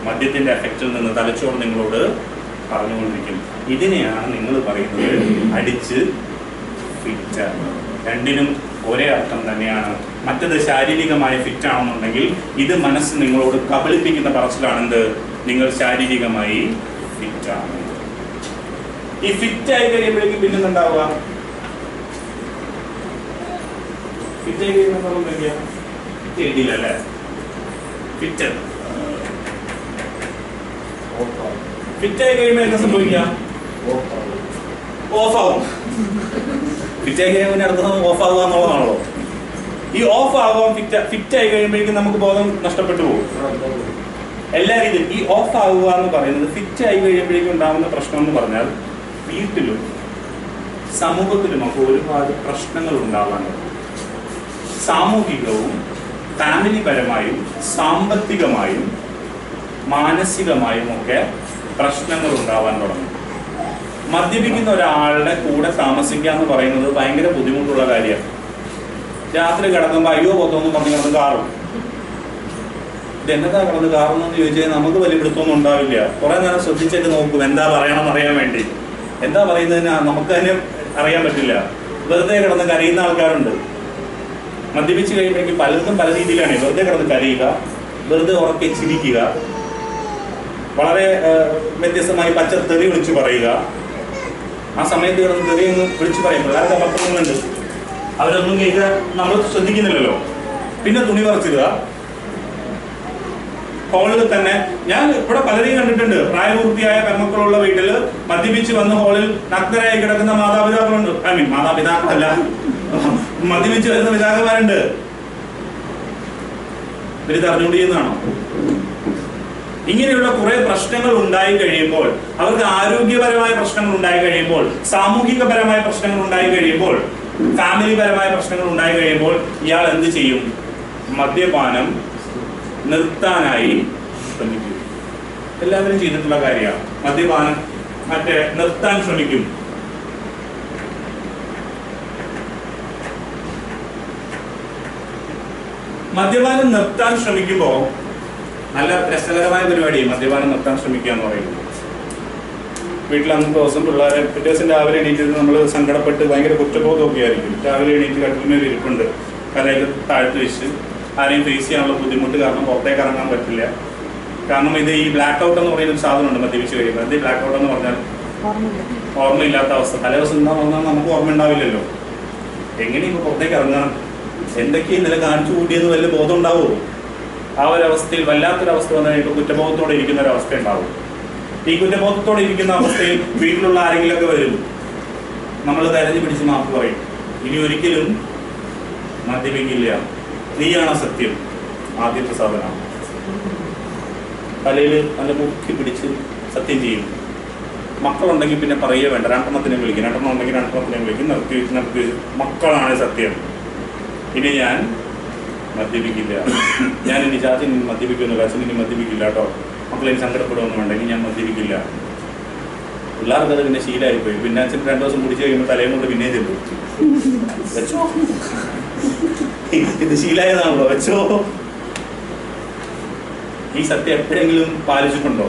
മദ്യത്തിന്റെ എഫക്റ്റിൽ നിന്ന് തലച്ചോറ് നിങ്ങളോട് പറഞ്ഞുകൊണ്ടിരിക്കും. ഇതിനെയാണ് നിങ്ങൾ പറയുന്നത് അടിച്ച് ഫിറ്റാണ്. രണ്ടിനും ഒരേ അർത്ഥം തന്നെയാണ്. മറ്റത് ശാരീരികമായ ഫിറ്റ് ആണെന്നുണ്ടെങ്കിൽ ഇത് മനസ്സ് നിങ്ങളോട് കബളിപ്പിക്കുന്ന പറച്ചിലാണെന്ത്? നിങ്ങൾ ശാരീരികമായി ഫിറ്റാണ്. ഈ ഫിറ്റായി കഴിയുമ്പോഴേക്കും പിന്നെന്തുണ്ടാവുക? ഫിറ്റായി കഴിയുമ്പോൾ എഴുതിയില്ലല്ലേ? ഫിറ്റ് ഫിറ്റായി കഴിയുമ്പോൾ എന്താ സംഭവിക്കാം? ഓഫ് ആവും. ഫിറ്റായി കഴിയുമ്പോൾ അടുത്ത ഓഫ് ആവുക എന്നുള്ളതാണല്ലോ. ഈ ഓഫ് ആവാൻ ഫിറ്റായി കഴിയുമ്പോഴേക്കും നമുക്ക് ബോധം നഷ്ടപ്പെട്ടു പോകും എല്ലാ രീതിയിലും. ഈ ഓഫ് ആവുക എന്ന് പറയുന്നത് ഫിറ്റായി കഴിയുമ്പോഴേക്കും ഉണ്ടാകുന്ന പ്രശ്നം എന്ന് പറഞ്ഞാൽ വീട്ടിലും സമൂഹത്തിലുമൊക്കെ ഒരുപാട് പ്രശ്നങ്ങൾ ഉണ്ടാവാനുണ്ട്. സാമൂഹികവും ഫാമിലിപരമായും സാമ്പത്തികമായും മാനസികമായും ഒക്കെ പ്രശ്നങ്ങൾ ഉണ്ടാവാൻ തുടങ്ങും. മദ്യപിക്കുന്ന ഒരാളുടെ കൂടെ താമസിക്കുക എന്ന് പറയുന്നത് ഭയങ്കര ബുദ്ധിമുട്ടുള്ള കാര്യമാണ്. രാത്രി കിടക്കുമ്പോൾ അയ്യോ പൊത്തോന്ന് പറഞ്ഞ് കിടന്ന് കാറും. ഇതെന്നതാ കിടന്ന് കാറെന്ന് ചോദിച്ചാൽ നമുക്ക് വലിയ പിടുത്തൊന്നും ഉണ്ടാവില്ല. കുറെ നേരം ശ്രദ്ധിച്ചിട്ട് നോക്കും എന്താ പറയണമെന്ന് അറിയാൻ വേണ്ടി. എന്താ പറയുന്നതിന് നമുക്ക് തന്നെ അറിയാൻ പറ്റില്ല. വെറുതെ കിടന്ന് കരയുന്ന ആൾക്കാരുണ്ട്. മദ്യപിച്ച് കഴിയുമ്പോഴേക്കും പലർക്കും പല രീതിയിലാണ്. വെറുതെ കിടന്ന് കരയുക, വെറുതെ ഉറക്കെ ചിരിക്കുക, വളരെ വ്യത്യസ്തമായി പച്ച തെറി വിളിച്ചു പറയുക. ആ സമയത്ത് കിടന്ന് തെറി ഒന്ന് വിളിച്ചു പറയും. പിള്ളേർക്ക് പത്രങ്ങളുണ്ട്, അവരൊന്നും കേൾക്കുക നമ്മൾ ശ്രദ്ധിക്കുന്നില്ലല്ലോ. പിന്നെ തുണി പറിച്ചിടുക. ഹോളിൽ തന്നെ ഞാൻ ഇവിടെ പലരെയും കണ്ടിട്ടുണ്ട്. പ്രായപൂർത്തിയായ പെൺമക്കളുള്ള വീട്ടില് മദ്യപിച്ച് വന്ന് ഹോളിൽ നഗ്നരായി കിടക്കുന്ന മാതാപിതാക്കളുണ്ട്. മാതാപിതാക്കളല്ല, മദ്യപിച്ച് വരുന്ന പിതാക്കന്മാരുണ്ട്. ഇവരിത് അറിഞ്ഞുകൊണ്ട് ചെയ്യുന്നതാണോ? ഇങ്ങനെയുള്ള കുറെ പ്രശ്നങ്ങൾ ഉണ്ടായി കഴിയുമ്പോൾ, അവർക്ക് ആരോഗ്യപരമായ പ്രശ്നങ്ങൾ ഉണ്ടായി കഴിയുമ്പോൾ, സാമൂഹികപരമായ പ്രശ്നങ്ങൾ ഉണ്ടായി കഴിയുമ്പോൾ, ഫാമിലിപരമായ പ്രശ്നങ്ങൾ ഉണ്ടായി കഴിയുമ്പോൾ ഇയാൾ എന്ത് ചെയ്യും? മദ്യപാനം നിർത്താനായി ശ്രമിക്കും. എല്ലാവരും ചെയ്തിട്ടുള്ള കാര്യമാണ്. മദ്യപാനം നിർത്താൻ ശ്രമിക്കും. മദ്യപാനം നിർത്താൻ ശ്രമിക്കുമ്പോൾ നല്ല രസകരമായ പരിപാടിയാണ് മദ്യപാനം നിർത്താൻ ശ്രമിക്കുക എന്ന് പറയുന്നത്. വീട്ടിൽ അന്നത്തെ ദിവസം പിള്ളേരെ പിറ്റേ ദിവസം രാവിലെ എണീറ്റിട്ട് നമ്മൾ സങ്കടപ്പെട്ട് ഭയങ്കര കുറ്റബോധമൊക്കെ ആയിരിക്കും. രാവിലെ എണീറ്റ് കട്ടിലിന്മേൽ ഇരിപ്പുണ്ട്, കലയിൽ താഴ്ത്തി വെച്ച് ആരെയും ഫേസ് ചെയ്യാനുള്ള ബുദ്ധിമുട്ട് കാരണം പുറത്തേക്ക് ഇറങ്ങാൻ പറ്റില്ല. കാരണം ഇത് ഈ ബ്ലാക്ക് ഔട്ട് എന്ന് പറയുന്ന ഒരു സാധനമുണ്ട് മദ്യപിച്ച് കഴിയുമ്പോൾ. എന്ത് ബ്ലാക്ക് ഔട്ട് എന്ന് പറഞ്ഞാൽ ഓർമ്മയില്ലാത്ത അവസ്ഥ. തലേ ദിവസം എന്താ പറഞ്ഞാൽ നമുക്ക് ഓർമ്മ ഉണ്ടാവില്ലല്ലോ. എങ്ങനെ ഇപ്പോൾ പുറത്തേക്ക് ഇറങ്ങണം, എന്തൊക്കെയാണ് ഇന്നലെ കാണിച്ചു കൂട്ടിയെന്ന് വല്ല ബോധം ഉണ്ടാവുമോ? ആ ഒരവസ്ഥയിൽ വല്ലാത്തൊരവസ്ഥ വന്നു കഴിയുമ്പോൾ കുറ്റബോധത്തോടെ ഇരിക്കുന്ന ഒരവസ്ഥ ഉണ്ടാവും. ഈ കുറ്റബോധത്തോടെ ഇരിക്കുന്ന അവസ്ഥയിൽ വീട്ടിലുള്ള ആരെങ്കിലുമൊക്കെ വരും, നമ്മൾ കരഞ്ഞു പിടിച്ച് മാപ്പ് പറയും, ഇനി ഒരിക്കലും മദ്യപിക്കില്ല, നീയാണ് സത്യം. ആദ്യത്തെ സാധനം തലയിൽ നല്ല മുക്കി പിടിച്ച് സത്യം ചെയ്യും. മക്കളുണ്ടെങ്കിൽ പിന്നെ പറയുക വേണ്ട, രണ്ടെണ്ണത്തിനെ വിളിക്കും, രണ്ടെണ്ണം ഉണ്ടെങ്കിൽ രണ്ടെണ്ണത്തിനെ വിളിക്കും, നിർത്തി മക്കളാണ് സത്യം. ഇനി ഞാൻ മദ്യപിക്കില്ല, ഞാൻ ഇനി ചാച്ചൻ മദ്യപിക്കുന്നില്ല, അച്ഛൻ ഇനി മദ്യപിക്കില്ല കേട്ടോ, മക്കളെ സങ്കടപ്പെടുമെന്ന് വേണ്ടെങ്കിൽ ഞാൻ മദ്യപിക്കില്ല. പിള്ളേർക്കത് പിന്നെ ശീലമായിപ്പോയി. പിന്നെ അച്ഛൻ 2 ദിവസം കുടിച്ച് കഴിയുമ്പോൾ തലയും കൊണ്ട് പിന്നെ ചെല്ലും, വെച്ചോ ഇത് ശീലമായതാണല്ലോ, വെച്ചോ. ഈ സത്യം എപ്പോഴെങ്കിലും പാലിച്ചിട്ടുണ്ടോ?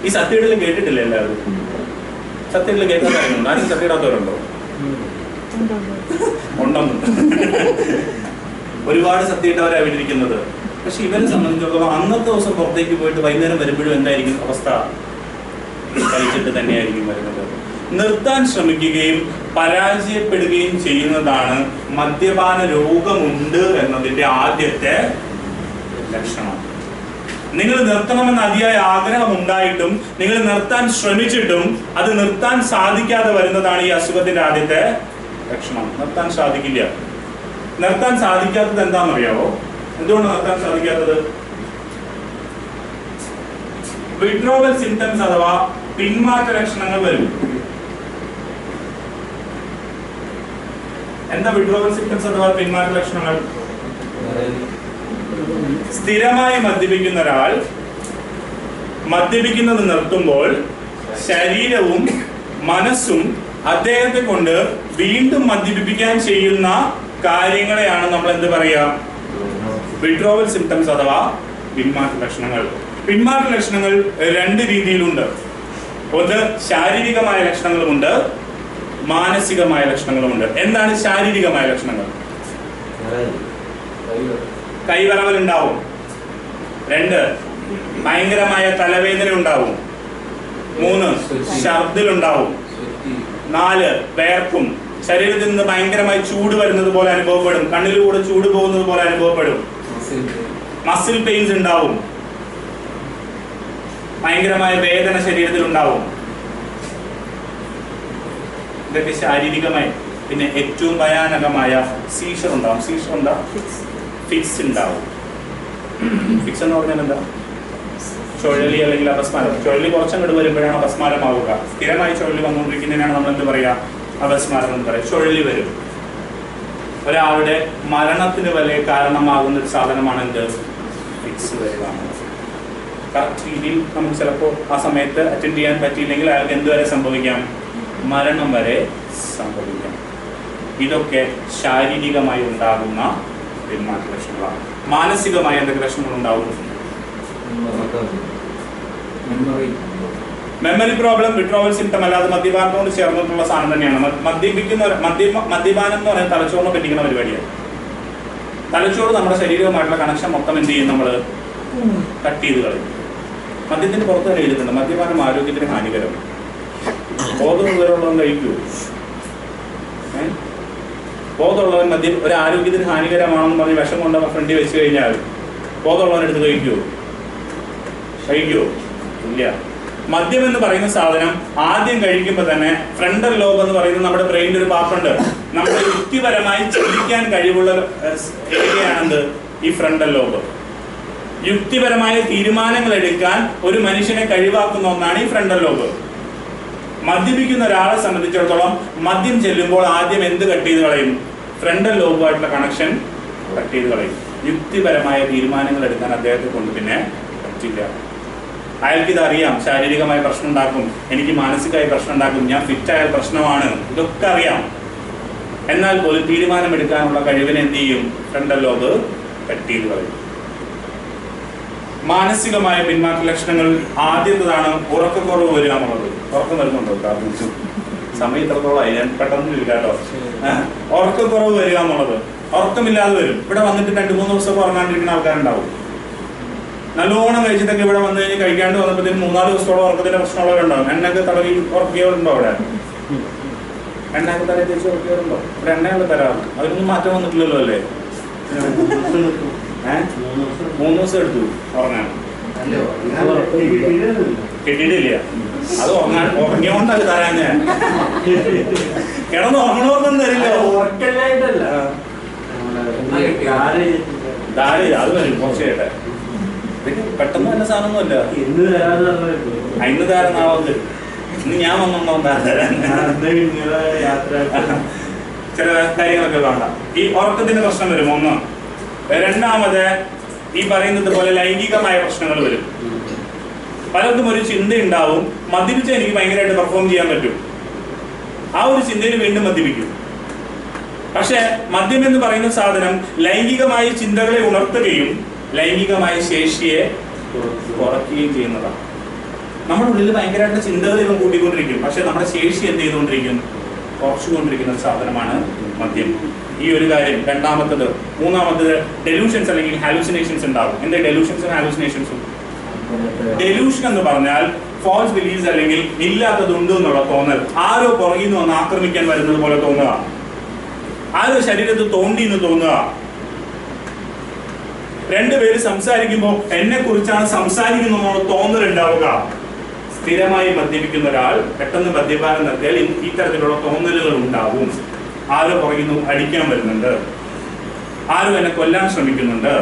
ഈ സത്യയിടലും കേട്ടിട്ടില്ല എല്ലാവരും? സത്യയിടൽ കേൾക്കാൻ കാര്യങ്ങളുണ്ട്. ആരും സത്യയിടാത്തവരുണ്ടോ? ഉണ്ടെന്ന് ഒരുപാട് സത്യയിട്ടവരാണ് വീട്ടിരിക്കുന്നത്. പക്ഷെ ഇവരെ സംബന്ധിച്ചിടത്തോളം അന്നത്തെ ദിവസം പുറത്തേക്ക് പോയിട്ട് വൈകുന്നേരം വരുമ്പോഴും എന്തായിരിക്കും അവസ്ഥ? കഴിച്ചിട്ട് തന്നെയായിരിക്കും വരുന്നത്. നിർത്താൻ ശ്രമിക്കുകയും പരാജയപ്പെടുകയും ചെയ്യുന്നതാണ് മദ്യപാന രോഗമുണ്ട് എന്നതിന്റെ ആദ്യത്തെ ലക്ഷണം. നിങ്ങൾ നിർത്തണമെന്ന് അതിയായ ആഗ്രഹം ഉണ്ടായിട്ടും നിങ്ങൾ നിർത്താൻ ശ്രമിച്ചിട്ടും അത് നിർത്താൻ സാധിക്കാതെ വരുന്നതാണ് ഈ അസുഖത്തിന്റെ ആദ്യത്തെ ലക്ഷണം. നിർത്താൻ സാധിക്കില്ല. നിർത്താൻ സാധിക്കാത്തത് എന്താണെന്നറിയാവോ? എന്തുകൊണ്ട് നിർത്താൻ സാധിക്കാത്തത്? വിഡ്രോവൽ സിംറ്റംസ് അഥവാ പിന്മാറ്റ ലക്ഷണങ്ങൾ വരും. എന്താ വിഡ്രോവൽ സിംറ്റംസ് അഥവാ പിന്മാറ്റ ലക്ഷണങ്ങൾ? സ്ഥിരമായി മദ്യപിക്കുന്ന ഒരാൾ മദ്യപിക്കുന്നത് നിർത്തുമ്പോൾ ശരീരവും മനസ്സും അദ്ദേഹത്തെ കൊണ്ട് വീണ്ടും മദ്യപിപ്പിക്കാൻ ചെയ്യുന്ന കാര്യങ്ങളെയാണ് നമ്മൾ എന്ത് പറയാ? വിഡ്രോവൽ സിംറ്റംസ് അഥവാ പിന്മാറ്റ ലക്ഷണങ്ങൾ. പിന്മാറ്റ ലക്ഷണങ്ങൾ 2 രീതിയിലുണ്ട്. ഒന്ന് ശാരീരികമായ ലക്ഷണങ്ങളുമുണ്ട്, മാനസികമായ ലക്ഷണങ്ങളുമുണ്ട്. എന്താണ് ശാരീരികമായ ലക്ഷണങ്ങൾ? കൈവിറവൽ ഉണ്ടാവും. 2 ഭയങ്കരമായ തലവേദന ഉണ്ടാവും. 3 ഛർദിലുണ്ടാവും. 4 വേർക്കും. ശരീരത്തിൽ നിന്ന് ഭയങ്കരമായി ചൂട് വരുന്നത് പോലെ അനുഭവപ്പെടും. കണ്ണിലൂടെ ചൂട് പോകുന്നത് പോലെ അനുഭവപ്പെടും. മസിൽ പെയിൻസ് ഉണ്ടാവും. ഭയങ്കരമായ വേദന ശരീരത്തിൽ ഉണ്ടാവും. ഇതൊക്കെ ശാരീരികമായി. പിന്നെ ഏറ്റവും ഭയാനകമായ സീഷർ ഉണ്ടാവും. സീഷർ എന്താ? ഫിക്സ് ഉണ്ടാവും. ഫിക്സ് എന്ന് പറഞ്ഞാൽ എന്താ? ചുഴലി അല്ലെങ്കിൽ അപസ്മാരം. ചുഴലി കുറച്ചങ്ങോട്ട് വരുമ്പോഴാണ് അപസ്മാരമാവുക. സ്ഥിരമായി ചുഴലി വന്നുകൊണ്ടിരിക്കുന്നതിനാണ് നമ്മൾ എന്ത് പറയുക? അപസ്മാരം എന്ന് പറയും. ചുഴലി വരും. ഒരാളുടെ മരണത്തിന് വരെ കാരണമാകുന്ന ഒരു സാധനമാണ് എന്ത്? ഫിക്സ് വരിക. കറക്റ്റ് രീതിയിൽ നമുക്ക് ചിലപ്പോൾ ആ സമയത്ത് അറ്റൻഡ് ചെയ്യാൻ പറ്റിയില്ലെങ്കിൽ അയാൾക്ക് എന്തുവരെ സംഭവിക്കാം? മരണം വരെ സംഭവിക്കാം. ഇതൊക്കെ ശാരീരികമായി ഉണ്ടാകുന്ന പിന്മാറ്റ ലക്ഷണങ്ങളാണ്. മാനസികമായ എന്തൊക്കെ ലക്ഷണങ്ങൾ ഉണ്ടാവും? മെമ്മറി പ്രോബ്ലം വിഡ്രോവൽ സിംറ്റം അല്ലാതെ മദ്യപാനത്തോട് ചേർന്നിട്ടുള്ള സാധനം തന്നെയാണ്. മദ്യപാനം എന്ന് പറയുന്നത് തലച്ചോറിനെ പറ്റിക്കുന്ന പരിപാടിയാണ്. തലച്ചോറ് നമ്മുടെ ശരീരവുമായിട്ടുള്ള കണക്ഷൻ മൊത്തം എന്ത് ചെയ്യും? നമ്മൾ കട്ട് ചെയ്ത് കളയും. മദ്യത്തിന് പുറത്ത് തന്നെ എഴുതുന്നുണ്ട് മദ്യപാനം ആരോഗ്യത്തിന് ഹാനികരം. ബോധം വിവരമുള്ളവൻ കഴിക്കൂ. ബോധമുള്ളവൻ മദ്യം ഒരു ആരോഗ്യത്തിന് ഹാനികരമാണെന്ന് പറഞ്ഞ് വിഷം കൊണ്ട് ഫ്രണ്ടിൽ വെച്ച് കഴിഞ്ഞാൽ ബോധമുള്ളവൻ എടുത്ത് കഴിക്കുമോ? ഇല്ല. മദ്യം എന്ന് പറയുന്ന സാധനം ആദ്യം കഴിക്കുമ്പോൾ തന്നെ ഫ്രണ്ടൽ ലോബ് എന്ന് പറയുന്നത് നമ്മുടെ ബ്രെയിനിന്റെ ഒരു പാർട്ടുണ്ട്. നമ്മുടെ യുക്തിപരമായി ചിന്തിക്കാൻ കഴിവുള്ള ഏരിയയാണെന്ത്? ഈ ഫ്രണ്ടൽ ലോബ്. യുക്തിപരമായ തീരുമാനങ്ങൾ എടുക്കാൻ ഒരു മനുഷ്യനെ കഴിവാക്കുന്ന ഒന്നാണ് ഈ ഫ്രണ്ടൽ ലോബ്. മദ്യപിക്കുന്ന ഒരാളെ സംബന്ധിച്ചിടത്തോളം മദ്യം ചെല്ലുമ്പോൾ ആദ്യം എന്ത് കട്ട് ചെയ്ത് കളയും? ഫ്രണ്ടൽ ലോബുമായിട്ടുള്ള കണക്ഷൻ കട്ട് ചെയ്ത് കളയും. യുക്തിപരമായ തീരുമാനങ്ങൾ എടുക്കാൻ അദ്ദേഹത്തെ കൊണ്ട് പിന്നെ പറ്റില്ല. അയാൾക്ക് ഇതറിയാം, ശാരീരികമായ പ്രശ്നം ഉണ്ടാക്കും, എനിക്ക് മാനസികമായ പ്രശ്നം ഉണ്ടാക്കും, ഞാൻ ഫിറ്റായ പ്രശ്നമാണ്, ഇതൊക്കെ അറിയാം. എന്നാൽ പോലും തീരുമാനമെടുക്കാനുള്ള കഴിവിനെ എന്ത് ചെയ്യും? ഫ്രണ്ടൽ ലോബ് കട്ട് ചെയ്ത് കളയും. മാനസികമായ പിന്മാറ്റ ലക്ഷണങ്ങൾ ആദ്യത്തേതാണ് ഉറക്കക്കുറവ് വരിക എന്നുള്ളത്. ഉറക്കം വരുന്നുണ്ടോ? സമയം ഇത്രത്തോളമായി, ഞാൻ പെട്ടെന്ന് കേട്ടോ. ഉറക്കക്കുറവ് വരിക എന്നുള്ളത്, ഉറക്കമില്ലാതെ വരും. ഇവിടെ വന്നിട്ട് 2-3 ദിവസമൊക്കെ ഉറങ്ങാണ്ടിരിക്കുന്ന ആൾക്കാരുണ്ടാവും. നല്ലോണം കഴിച്ചിട്ടൊക്കെ ഇവിടെ വന്നു കഴിഞ്ഞ് കഴിക്കാണ്ട് വന്നപ്പോഴത്തേക്കും 3-4 ദിവസത്തോളം ഉറക്കത്തിന്റെ പ്രശ്നമുള്ളവർ ഉണ്ടാവും. എണ്ണയൊക്കെ തടവി ഉറക്കിയവരുണ്ടോ? അവിടെ എണ്ണയൊക്കെ തലയിൽ തേച്ച് ഉറക്കിയവരുണ്ടോ? ഇവിടെ എണ്ണയൊക്കെ തരാറ്, അതിനൊന്നും മാറ്റം വന്നിട്ടില്ലല്ലോ അല്ലേ? 3 ദിവസം എടുത്തു ഉറങ്ങാൻ. കിട്ടിയിട്ടില്ല. അത് ഉറങ്ങിയോണ്ടല്ല തരാൻ. ഞാൻ കിടന്ന് ഉറങ്ങണമെന്നും തരില്ലോ. അത് വരും കുറച്ച് കേട്ടെ. പെട്ടെന്ന് തന്നെ സാധനമൊന്നുമല്ല. ഇന്ന് തരാൻ നാളെ ഇന്ന് ഞാൻ വന്നോ തരാൻ. ചില കാര്യങ്ങളൊക്കെ വേണ്ട. ഈ ഉറക്കത്തിന്റെ പ്രശ്നം വരും ഒന്ന്. രണ്ടാമത് ഈ പറയുന്നത് പോലെ ലൈംഗികമായ പ്രശ്നങ്ങൾ വരും. പലർക്കും ഒരു ചിന്തയുണ്ടാവും, മദ്യപിച്ച് എനിക്ക് ഭയങ്കരമായിട്ട് പെർഫോം ചെയ്യാൻ പറ്റും. ആ ഒരു ചിന്തയിൽ വീണ്ടും മദ്യപിക്കും. പക്ഷെ മദ്യം എന്ന് പറയുന്ന സാധനം ലൈംഗികമായ ചിന്തകളെ ഉണർത്തുകയും ലൈംഗികമായ ശേഷിയെ കുറയ്ക്കുകയും ചെയ്യുന്നതാണ്. നമ്മുടെ ഉള്ളിൽ ഭയങ്കരമായിട്ട് ചിന്തകൾ കൂട്ടിക്കൊണ്ടിരിക്കും, പക്ഷെ നമ്മുടെ ശേഷി എന്ത് ചെയ്തുകൊണ്ടിരിക്കും? കുറച്ചുകൊണ്ടിരിക്കുന്ന ഒരു സാധനമാണ് മദ്യം. ഈ ഒരു കാര്യം രണ്ടാമത്തത്. മൂന്നാമത്തത് ഡെലൂഷൻസ് അല്ലെങ്കിൽ ഹാലൂസിനേഷൻസ് ഉണ്ടാവും. എന്താ ഡെലൂഷൻസും ഹാലൂസിനേഷൻസും? ഡെലൂഷൻ എന്ന് പറഞ്ഞാൽ ഫാൾസ് ബിലീഫ്സ് അല്ലെങ്കിൽ ഇല്ലാത്തതുണ്ട് എന്നുള്ള തോന്നൽ. ആരോ പുറകിൽ നിന്ന് വന്ന് ആക്രമിക്കാൻ വരുന്നത് പോലെ തോന്നുക, ആരോ ശരീരത്തിൽ തോണ്ടി എന്ന് തോന്നുക. രണ്ടുപേര് സംസാരിക്കുമ്പോൾ എന്നെ കുറിച്ചാണ് സംസാരിക്കുന്ന തോന്നലുണ്ടാവുക. സ്ഥിരമായി മദ്യപിക്കുന്ന ഒരാൾ പെട്ടെന്ന് മദ്യപാനം നിർത്തിയാൽ ഇത്തരത്തിലുള്ള തോന്നലുകൾ ഉണ്ടാവും. ആരോ പുറകിൽ നിന്ന് അടിക്കാൻ വരുന്നുണ്ട്, ആരോ എന്നെ കൊല്ലാൻ ശ്രമിക്കുന്നുണ്ട്.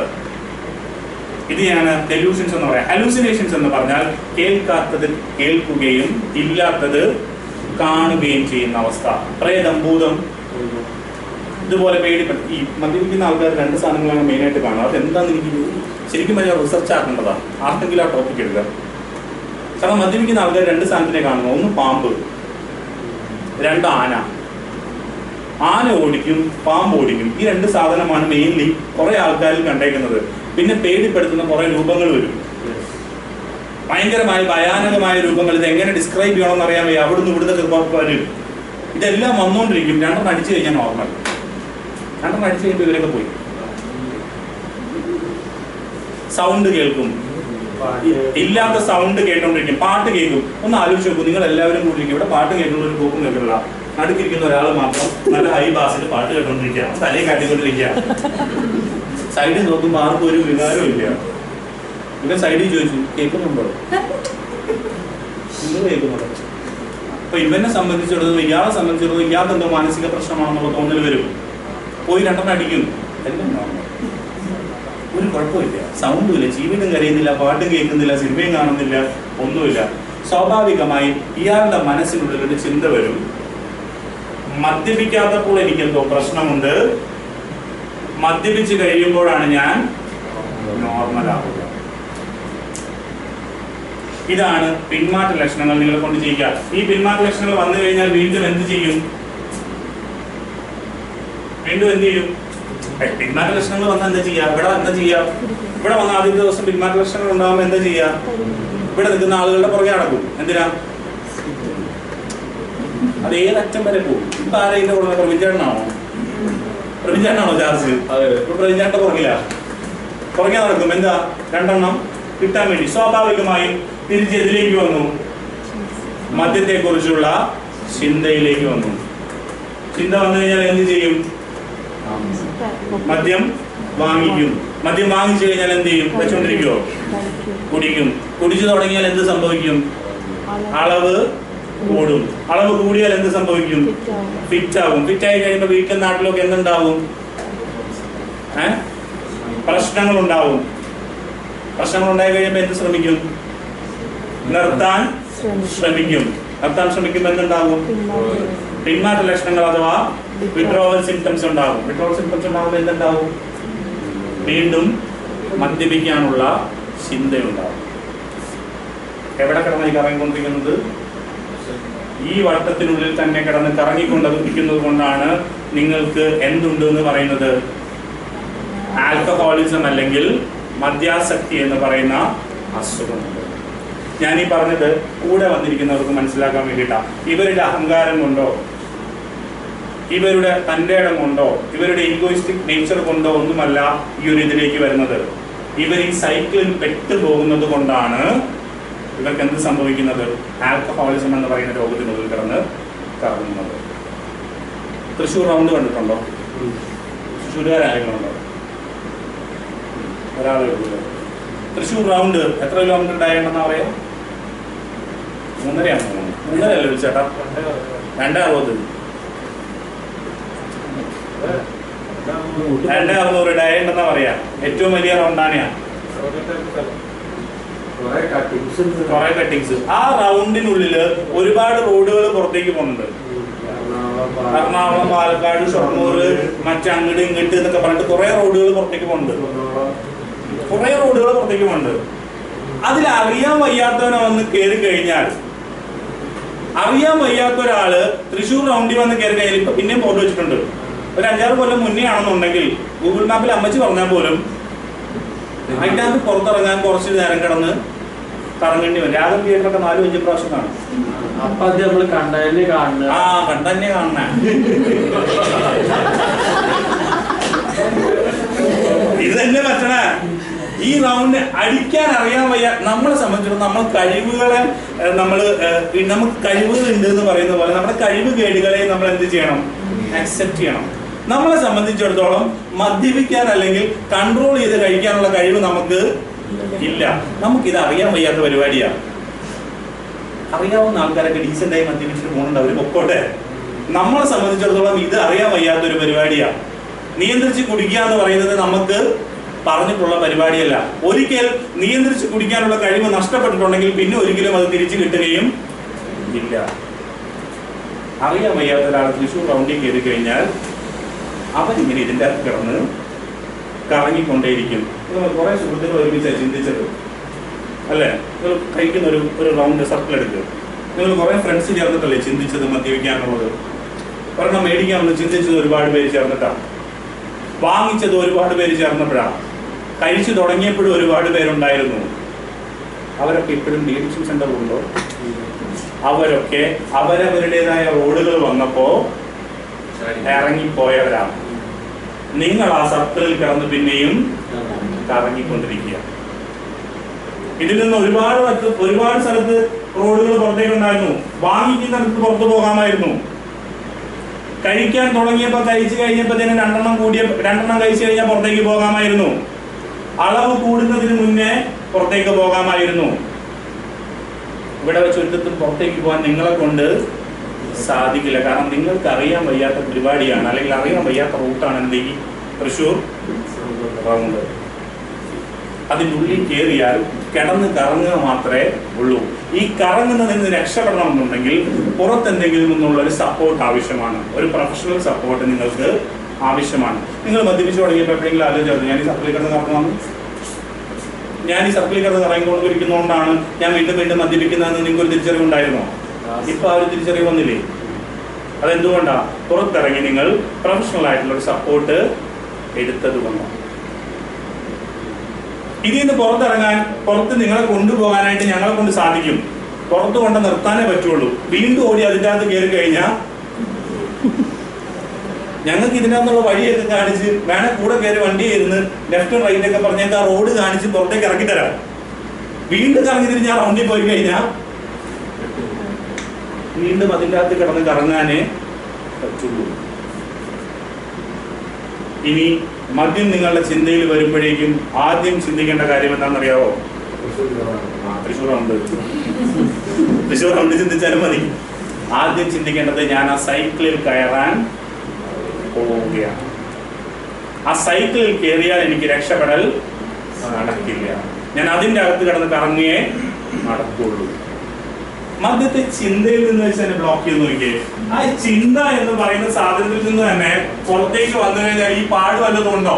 ഇതിനെയാണ് ഡെലൂഷൻസ് എന്ന് പറയാം. ഹലൂസിനേഷൻസ് എന്ന് പറഞ്ഞാൽ കേൾക്കാത്തത് കേൾക്കുകയും ഇല്ലാത്തത് കാണുകയും ചെയ്യുന്ന അവസ്ഥ. പ്രേതം, ഭൂതം, ഇതുപോലെ പേടിപ്പെട്ട് ഈ മദ്യപിക്കുന്ന ആൾക്കാർ 2 സാധനങ്ങളാണ് മെയിനായിട്ട് കാണുക. അതെന്താണെന്ന് എനിക്ക് ശരിക്കും പറഞ്ഞാൽ റിസർച്ച് ആക്കേണ്ടതാണ്. ആർക്കെങ്കിലും ആ ടോപ്പിക് എടുക്കുക. കാരണം മദ്യപിക്കുന്ന ആൾക്കാർ 2 സാധനത്തിനെ കാണുന്നു. ഒന്ന് പാമ്പ്, 2 ആന. ആന ഓടിക്കും, പാമ്പ് ഓടിക്കും. ഈ 2 സാധനമാണ് മെയിൻലി കുറെ ആൾക്കാരിൽ കണ്ടേക്കുന്നത്. പിന്നെ പേടിപ്പെടുത്തുന്ന കുറെ രൂപങ്ങൾ വരും, ഭയങ്കരമായ ഭയാനകമായ രൂപങ്ങൾ. ഇത് എങ്ങനെ ഡിസ്ക്രൈബ് ചെയ്യണമെന്ന് അറിയാൻ വയ്യ. അവിടുന്ന് ഇവിടുന്ന് വരും. ഇതെല്ലാം വന്നുകൊണ്ടിരിക്കും. 2 അടിച്ചു കഴിഞ്ഞാൽ നോർമൽ. 2 അടിച്ചു കഴിയുമ്പോൾ ഇവരൊക്കെ പോയി. സൗണ്ട് കേൾക്കും, ഇല്ലാത്ത സൗണ്ട് കേട്ടോണ്ടിരിക്കും. പാട്ട് കേൾക്കും. ഒന്ന് ആലോചിച്ച് നോക്കും, നിങ്ങൾ എല്ലാവരും കൂടിയിരിക്കും. ഇവിടെ പാട്ട് കേൾക്കുന്ന ഒരു ഗ്രൂപ്പും കേൾക്കില്ല. നടുക്കിരിക്കുന്ന ഒരാൾ മാത്രം നല്ല ഹൈ ബാസിൽ പാട്ട് കേട്ടോണ്ടിരിക്കുക, തലയെ കാട്ടിക്കൊണ്ടിരിക്കുക. സൈഡിൽ നോക്കുമ്പോൾ ആർക്കും ഒരു വികാരവും ഇല്ല. ഇവൻ സൈഡിൽ ചോദിച്ചു, കേൾക്കുന്നുണ്ടോ? നിങ്ങൾ കേൾക്കുന്നുണ്ടോ? അപ്പൊ ഇവനെ സംബന്ധിച്ചിടത്തോളം, ഇയാളെ സംബന്ധിച്ചിടത്തോളം ഇയാൾക്ക് എന്തോ മാനസിക പ്രശ്നമാണെന്നുള്ള തോന്നൽ വരും. പോയി 2 അടിക്കും. എല്ലാം ഒരു കുഴപ്പമില്ല, സൗണ്ടും ഇല്ല, ജീവിതം കരയുന്നില്ല, പാട്ടും കേൾക്കുന്നില്ല, സിനിമയും കാണുന്നില്ല, ഒന്നുമില്ല. സ്വാഭാവികമായി ഇയാളുടെ മനസ്സിനുള്ളിൽ ചിന്ത വരും, മദ്യപിക്കാത്തപ്പോൾ എനിക്കെന്തോ പ്രശ്നമുണ്ട്, മദ്യപിച്ച് കഴിയുമ്പോഴാണ് ഞാൻ നോർമലാവുക. ഇതാണ് പിന്മാറ്റ ലക്ഷണങ്ങൾ നിങ്ങളെ കൊണ്ട് ചെയ്യുക. ഈ പിന്മാറ്റ ലക്ഷണങ്ങൾ വന്നു കഴിഞ്ഞാൽ വീണ്ടും എന്ത് ചെയ്യും? പിന്മാറ്റ ലക്ഷണങ്ങൾ വന്നാൽ എന്താ ചെയ്യുക? ഇവിടെ എന്താ ചെയ്യുക? ഇവിടെ വന്ന ആദ്യത്തെ ദിവസം പിന്മാറ്റ ലക്ഷണങ്ങൾ ഉണ്ടാകുമ്പോൾ എന്താ ചെയ്യുക? ഇവിടെ നിൽക്കുന്ന ആളുകളുടെ പുറകെ നടക്കും. എന്തിനാ? അത് ഏതറ്റം വരെ പോകും. ഇപ്പൊ ആരാ ഇതിന്റെ പുറകെ? പ്രവീൺചേട്ടനാണോ ചാർജ്? പ്രവീൺചേട്ടന്റെ പുറകെ നടക്കും. എന്താ? 2 കിട്ടാൻ വേണ്ടി. സ്വാഭാവികമായും തിരിച്ച് എതിലേക്ക് വന്നു, മദ്യത്തെ കുറിച്ചുള്ള ചിന്തയിലേക്ക് വന്നു. ചിന്ത വന്നു കഴിഞ്ഞാൽ എന്ത് ചെയ്യും? മദ്യം വാങ്ങിക്കും. മദ്യം വാങ്ങിച്ചു കഴിഞ്ഞാൽ എന്ത് ചെയ്യും? വെച്ചോണ്ടിരിക്കുവോ? കുടിക്കും. കുടിച്ചു തുടങ്ങിയാൽ എന്ത് സംഭവിക്കും? അളവ് കൂടും. അളവ് കൂടിയാൽ എന്ത് സംഭവിക്കും? ഫിറ്റ് ആവും. ഫിറ്റായി കഴിയുമ്പോൾ വീട്ടിലും നാട്ടിലൊക്കെ എന്തുണ്ടാവും? പ്രശ്നങ്ങൾ ഉണ്ടാവും. പ്രശ്നങ്ങൾ ഉണ്ടായി കഴിയുമ്പോൾ എന്ത് ശ്രമിക്കും? നിർത്താൻ ശ്രമിക്കും. നിർത്താൻ ശ്രമിക്കുമ്പോൾ എന്തുണ്ടാവും? പിന്മാറ്റ ലക്ഷണങ്ങൾ അഥവാ വിഡ്രോവൽ സിംറ്റംസ് ഉണ്ടാവും. വിഡ്രോവൽ സിംറ്റംസ് ഉണ്ടാകുമ്പോൾ എന്തുണ്ടാവും? വീണ്ടും മദ്യപിക്കാനുള്ള ചിന്തയുണ്ടാവും. എവിടെ കിടന്നായി കറങ്ങിക്കൊണ്ടിരിക്കുന്നത്? ഈ വട്ടത്തിനുള്ളിൽ തന്നെ കിടന്ന് കറങ്ങിക്കൊണ്ടിരിക്കുന്നത് കൊണ്ടാണ് നിങ്ങൾക്ക് എന്തുണ്ട് എന്ന് പറയുന്നത്. ആൽക്കഹോളിസം അല്ലെങ്കിൽ മദ്യാസക്തി എന്ന് പറയുന്ന അസുഖമുണ്ട്. ഞാൻ ഈ പറഞ്ഞത് കൂടെ വന്നിരിക്കുന്നവർക്ക് മനസ്സിലാക്കാൻ വേണ്ടിയിട്ടാണ്. ഇവരുടെ അഹങ്കാരം കൊണ്ടോ ഇവരുടെ തൻ്റെ ഇടം കൊണ്ടോ ഇവരുടെ ഈഗോയിസ്റ്റിക് നേച്ചർ കൊണ്ടോ ഒന്നുമല്ല ഈ ഒരു ഇതിലേക്ക് വരുന്നത്. ഇവർ ഈ സൈക്കിളിൽ പെട്ടുപോകുന്നത് കൊണ്ടാണ് ഇവർക്ക് എന്ത് സംഭവിക്കുന്നത്? ആൽക്കഹോളിസം എന്ന് പറയുന്ന രോഗത്തിനുള്ളിൽ കിടന്ന് കറങ്ങുന്നത്. തൃശ്ശൂർ റൗണ്ട് കണ്ടിട്ടുണ്ടോ? തൃശ്ശൂരുകാരെങ്കിലുണ്ടോ? ഒരാളെ ഉള്ളൂ. തൃശ്ശൂർ റൗണ്ട് എത്ര കിലോമീറ്റർ ഉണ്ടായെന്നാ പറയാ? 3.5 3.5 ചേട്ടാ, 260 260 ഡയണ്ടെന്നാ പറയാ. ഏറ്റവും വലിയ റൗണ്ടാനെയാ. കുറെ കട്ടിങ്സ്. ആ റൗണ്ടിനുള്ളില് ഒരുപാട് റോഡുകൾ പുറത്തേക്ക് പോകുന്നുണ്ട്. എറണാകുളം, പാലക്കാട്, ഷൊർണൂർ, മറ്റങ്ങട് ഇങ്ങോട്ട് എന്നൊക്കെ പറഞ്ഞിട്ട് കുറെ റോഡുകൾ പുറത്തേക്ക് പോകുന്നുണ്ട്. അതിൽ അറിയാൻ വയ്യാത്തവനെ വന്ന് കയറി കഴിഞ്ഞാൽ, അറിയാൻ വയ്യാത്ത ഒരാള് തൃശ്ശൂർ റൗണ്ടിൽ വന്ന് കയറി കഴിഞ്ഞാൽ, ഇപ്പൊ പിന്നെയും ബോർഡ് വെച്ചിട്ടുണ്ട്, ഒരു 5-6 കൊല്ലം മുന്നേ ആണെന്നുണ്ടെങ്കിൽ ഗൂഗിൾ മാപ്പിൽ അമ്മച്ചി പറഞ്ഞാൽ പോലും അതിൻ്റെ അകത്ത് പുറത്തിറങ്ങാൻ കുറച്ച് നേരം കിടന്ന് കറങ്ങേണ്ടി വരും. രാഗം തിയേറ്ററൊക്കെ 4-5 പ്രാവശ്യം കാണും.
അപ്പൊ അത് നമ്മള് കണ്ടന്നെ കാണുന്ന
ഇത് തന്നെ പറ്റണ. ഈ റൗണ്ട് അടിക്കാൻ അറിയാൻ വയ്യ. നമ്മളെ സംബന്ധിച്ചിടത്തോളം നമ്മൾ കഴിവുകളെ നമുക്ക് കഴിവുകൾ ഉണ്ട് എന്ന് പറയുന്ന പോലെ നമ്മുടെ കഴിവ് കേടുകളെ നമ്മൾ എന്ത് ചെയ്യണം? അക്സെപ്റ്റ് ചെയ്യണം. നമ്മളെ സംബന്ധിച്ചിടത്തോളം മദ്യപിക്കാൻ അല്ലെങ്കിൽ കൺട്രോൾ ചെയ്ത് കഴിക്കാനുള്ള കഴിവ് നമുക്ക് ഇല്ല. നമുക്കിത് അറിയാൻ വയ്യാത്ത പരിപാടിയാണ്. അറിയാവുന്ന ആൾക്കാരൊക്കെ ഡീസൻ്റായി മദ്യപിച്ചിട്ട് പോകുന്നുണ്ട്, അവർ പൊക്കോട്ടെ. നമ്മളെ സംബന്ധിച്ചിടത്തോളം ഇത് അറിയാൻ വയ്യാത്തൊരു പരിപാടിയാണ്. നിയന്ത്രിച്ച് കുടിക്കുക എന്ന് പറയുന്നത് നമുക്ക് പറഞ്ഞിട്ടുള്ള പരിപാടിയല്ല. ഒരിക്കൽ നിയന്ത്രിച്ച് കുടിക്കാനുള്ള കഴിവ് നഷ്ടപ്പെട്ടിട്ടുണ്ടെങ്കിൽ പിന്നെ ഒരിക്കലും അത് തിരിച്ചു കിട്ടുകയും ഇല്ല. അറിയാൻ വയ്യാത്ത ഒരാൾ തൃശ്ശൂർ റൗണ്ടിൽ കയറി കഴിഞ്ഞാൽ അവനിങ്ങനെ ഇതിൻ്റെ അകത്ത് കിടന്ന് കറങ്ങിക്കൊണ്ടേയിരിക്കും. കുറെ സുഹൃത്തുക്കൾ ഒരുമിച്ചാണ് ചിന്തിച്ചത് അല്ലേ? നിങ്ങൾ കഴിക്കുന്ന ഒരു റൗണ്ട് സർക്കിൾ എടുക്കുക. നിങ്ങൾ കുറെ ഫ്രണ്ട്സ് ചേർന്നിട്ടല്ലേ ചിന്തിച്ചത് മദ്യപിക്കാനുള്ളത്? ഒരെണ്ണം മേടിക്കാനുള്ളത് ചിന്തിച്ചത് ഒരുപാട് പേര് ചേർന്നിട്ടാണ്. വാങ്ങിച്ചത് ഒരുപാട് പേര് ചേർന്നപ്പോഴാണ്. കഴിച്ചു തുടങ്ങിയപ്പോഴും ഒരുപാട് പേരുണ്ടായിരുന്നു. അവരൊക്കെ ഇപ്പോഴും ഡീലർഷിപ്പ് സെന്ററുണ്ടോ? അവരൊക്കെ അവരവരുടേതായ റോഡുകൾ വന്നപ്പോ ഇറങ്ങിപ്പോയവരാണ്. നിങ്ങൾ ആ സർക്കിളിൽ കിടന്ന് പിന്നെയും കറങ്ങിക്കൊണ്ടിരിക്കുക. ഇതിൽ നിന്ന് ഒരുപാട് സ്ഥലത്ത് റോഡുകൾ പുറത്തേക്കുണ്ടായിരുന്നു. വാങ്ങിക്കുന്നിടത്ത് പുറത്തു പോകാമായിരുന്നു. കഴിക്കാൻ തുടങ്ങിയപ്പോൾ കഴിച്ചു കഴിഞ്ഞപ്പോൾ തന്നെ 2 കഴിച്ചു കഴിഞ്ഞാൽ പുറത്തേക്ക് പോകാമായിരുന്നു. അളവ് കൂടുന്നതിന് മുന്നേ പുറത്തേക്ക് പോകാമായിരുന്നു. ഇവിടെ വെച്ച് ഒരിടത്തും പുറത്തേക്ക് പോകാൻ നിങ്ങളെ കൊണ്ട് സാധിക്കില്ല. കാരണം നിങ്ങൾക്ക് അറിയാൻ വയ്യാത്ത പരിപാടിയാണ്, അല്ലെങ്കിൽ അറിയാൻ വയ്യാത്ത റൂട്ടാണ് എന്ത് ഈ തൃശ്ശൂർ റൗണ്ട്. അതിനുള്ളിൽ കയറിയാൽ കിടന്ന് കറങ്ങുക മാത്രമേ ഉള്ളൂ. ഈ കറങ്ങുന്നതിൽ നിന്ന് രക്ഷപ്പെടണമെന്നുണ്ടെങ്കിൽ പുറത്തെന്തെങ്കിലും നിന്നുള്ള ഒരു സപ്പോർട്ട് ആവശ്യമാണ്. ഒരു പ്രൊഫഷണൽ സപ്പോർട്ട് നിങ്ങൾക്ക് ആവശ്യമാണ്. നിങ്ങൾ മദ്യപിച്ചു തുടങ്ങിയപ്പോൾ എപ്പോഴെങ്കിലും ആലോചിച്ചു ഞാൻ ഈ സർക്കിളിൽ കിടന്ന് കറങ്ങുന്നു, ഞാൻ ഈ സർക്കിളിൽ കിടന്ന് കറങ്ങിക്കൊണ്ടിരിക്കുന്നതുകൊണ്ടാണ് ഞാൻ വീണ്ടും മദ്യപിക്കുന്നതെന്ന് നിങ്ങൾക്ക് ഒരു തിരിച്ചറിവുണ്ടായിരുന്നോ? ഇപ്പൊ ആ ഒരു തിരിച്ചറിവ് വന്നില്ലേ? അതെന്തുകൊണ്ടാണ്? പുറത്തിറങ്ങി നിങ്ങൾ പ്രൊഫഷണൽ ആയിട്ടുള്ള ഒരു സപ്പോർട്ട് എടുത്തത് കൊണ്ടാണ്. ഇതിൽ നിന്ന് പുറത്തിറങ്ങാൻ, പുറത്ത് നിങ്ങളെ കൊണ്ടുപോകാനായിട്ട് ഞങ്ങളെ കൊണ്ട് സാധിക്കും. പുറത്ത് കൊണ്ട് നിർത്താനേ പറ്റുള്ളൂ. വീണ്ടും ഓടി അതിൻ്റെ അകത്ത് കയറി കഴിഞ്ഞാൽ ഞങ്ങൾക്ക് ഇതിനകത്തുള്ള വഴിയൊക്കെ കാണിച്ച് വേണേ കൂടെ കയറി വണ്ടി ഇരുന്ന് ലെഫ്റ്റും റൈറ്റ് ഒക്കെ പറഞ്ഞേക്ക് ആ റോഡ് കാണിച്ച് പുറത്തേക്ക് ഇറക്കി തരാം. വീണ്ടും കറങ്ങി തിരിഞ്ഞ് ആ റൗണ്ടിൽ പോയി കഴിഞ്ഞാൽ വീണ്ടും അതിൻ്റെ അകത്ത് കിടന്ന് കറങ്ങാനേ പറ്റുള്ളൂ. ഇനി മദ്യം നിങ്ങളുടെ ചിന്തയിൽ വരുമ്പോഴേക്കും ആദ്യം ചിന്തിക്കേണ്ട കാര്യം എന്താണെന്നറിയാവോ? തൃശ്ശൂർ റൗണ്ട് ചിന്തിച്ചാലും മതി. ആദ്യം ചിന്തിക്കേണ്ടത് ഞാൻ ആ സൈക്കിളിൽ കയറാൻ പോവുകയാണ്. ആ സൈക്കിളിൽ കയറിയാൽ എനിക്ക് രക്ഷപ്പെടൽ നടക്കില്ല. ഞാൻ അതിൻ്റെ അകത്ത് കിടന്ന് കറങ്ങിയേ നടക്കുള്ളൂ. മദ്യത്തെ ചിന്തയിൽ നിന്ന് വെച്ച് തന്നെ ബ്ലോക്ക് ചെയ്ത് നോക്കിയേ. ആ ചിന്ത എന്ന് പറയുന്ന സാധനത്തിൽ നിന്ന് തന്നെ പുറത്തേക്ക് വന്നു കഴിഞ്ഞാൽ ഈ പാട് വല്ലതും ഉണ്ടോ?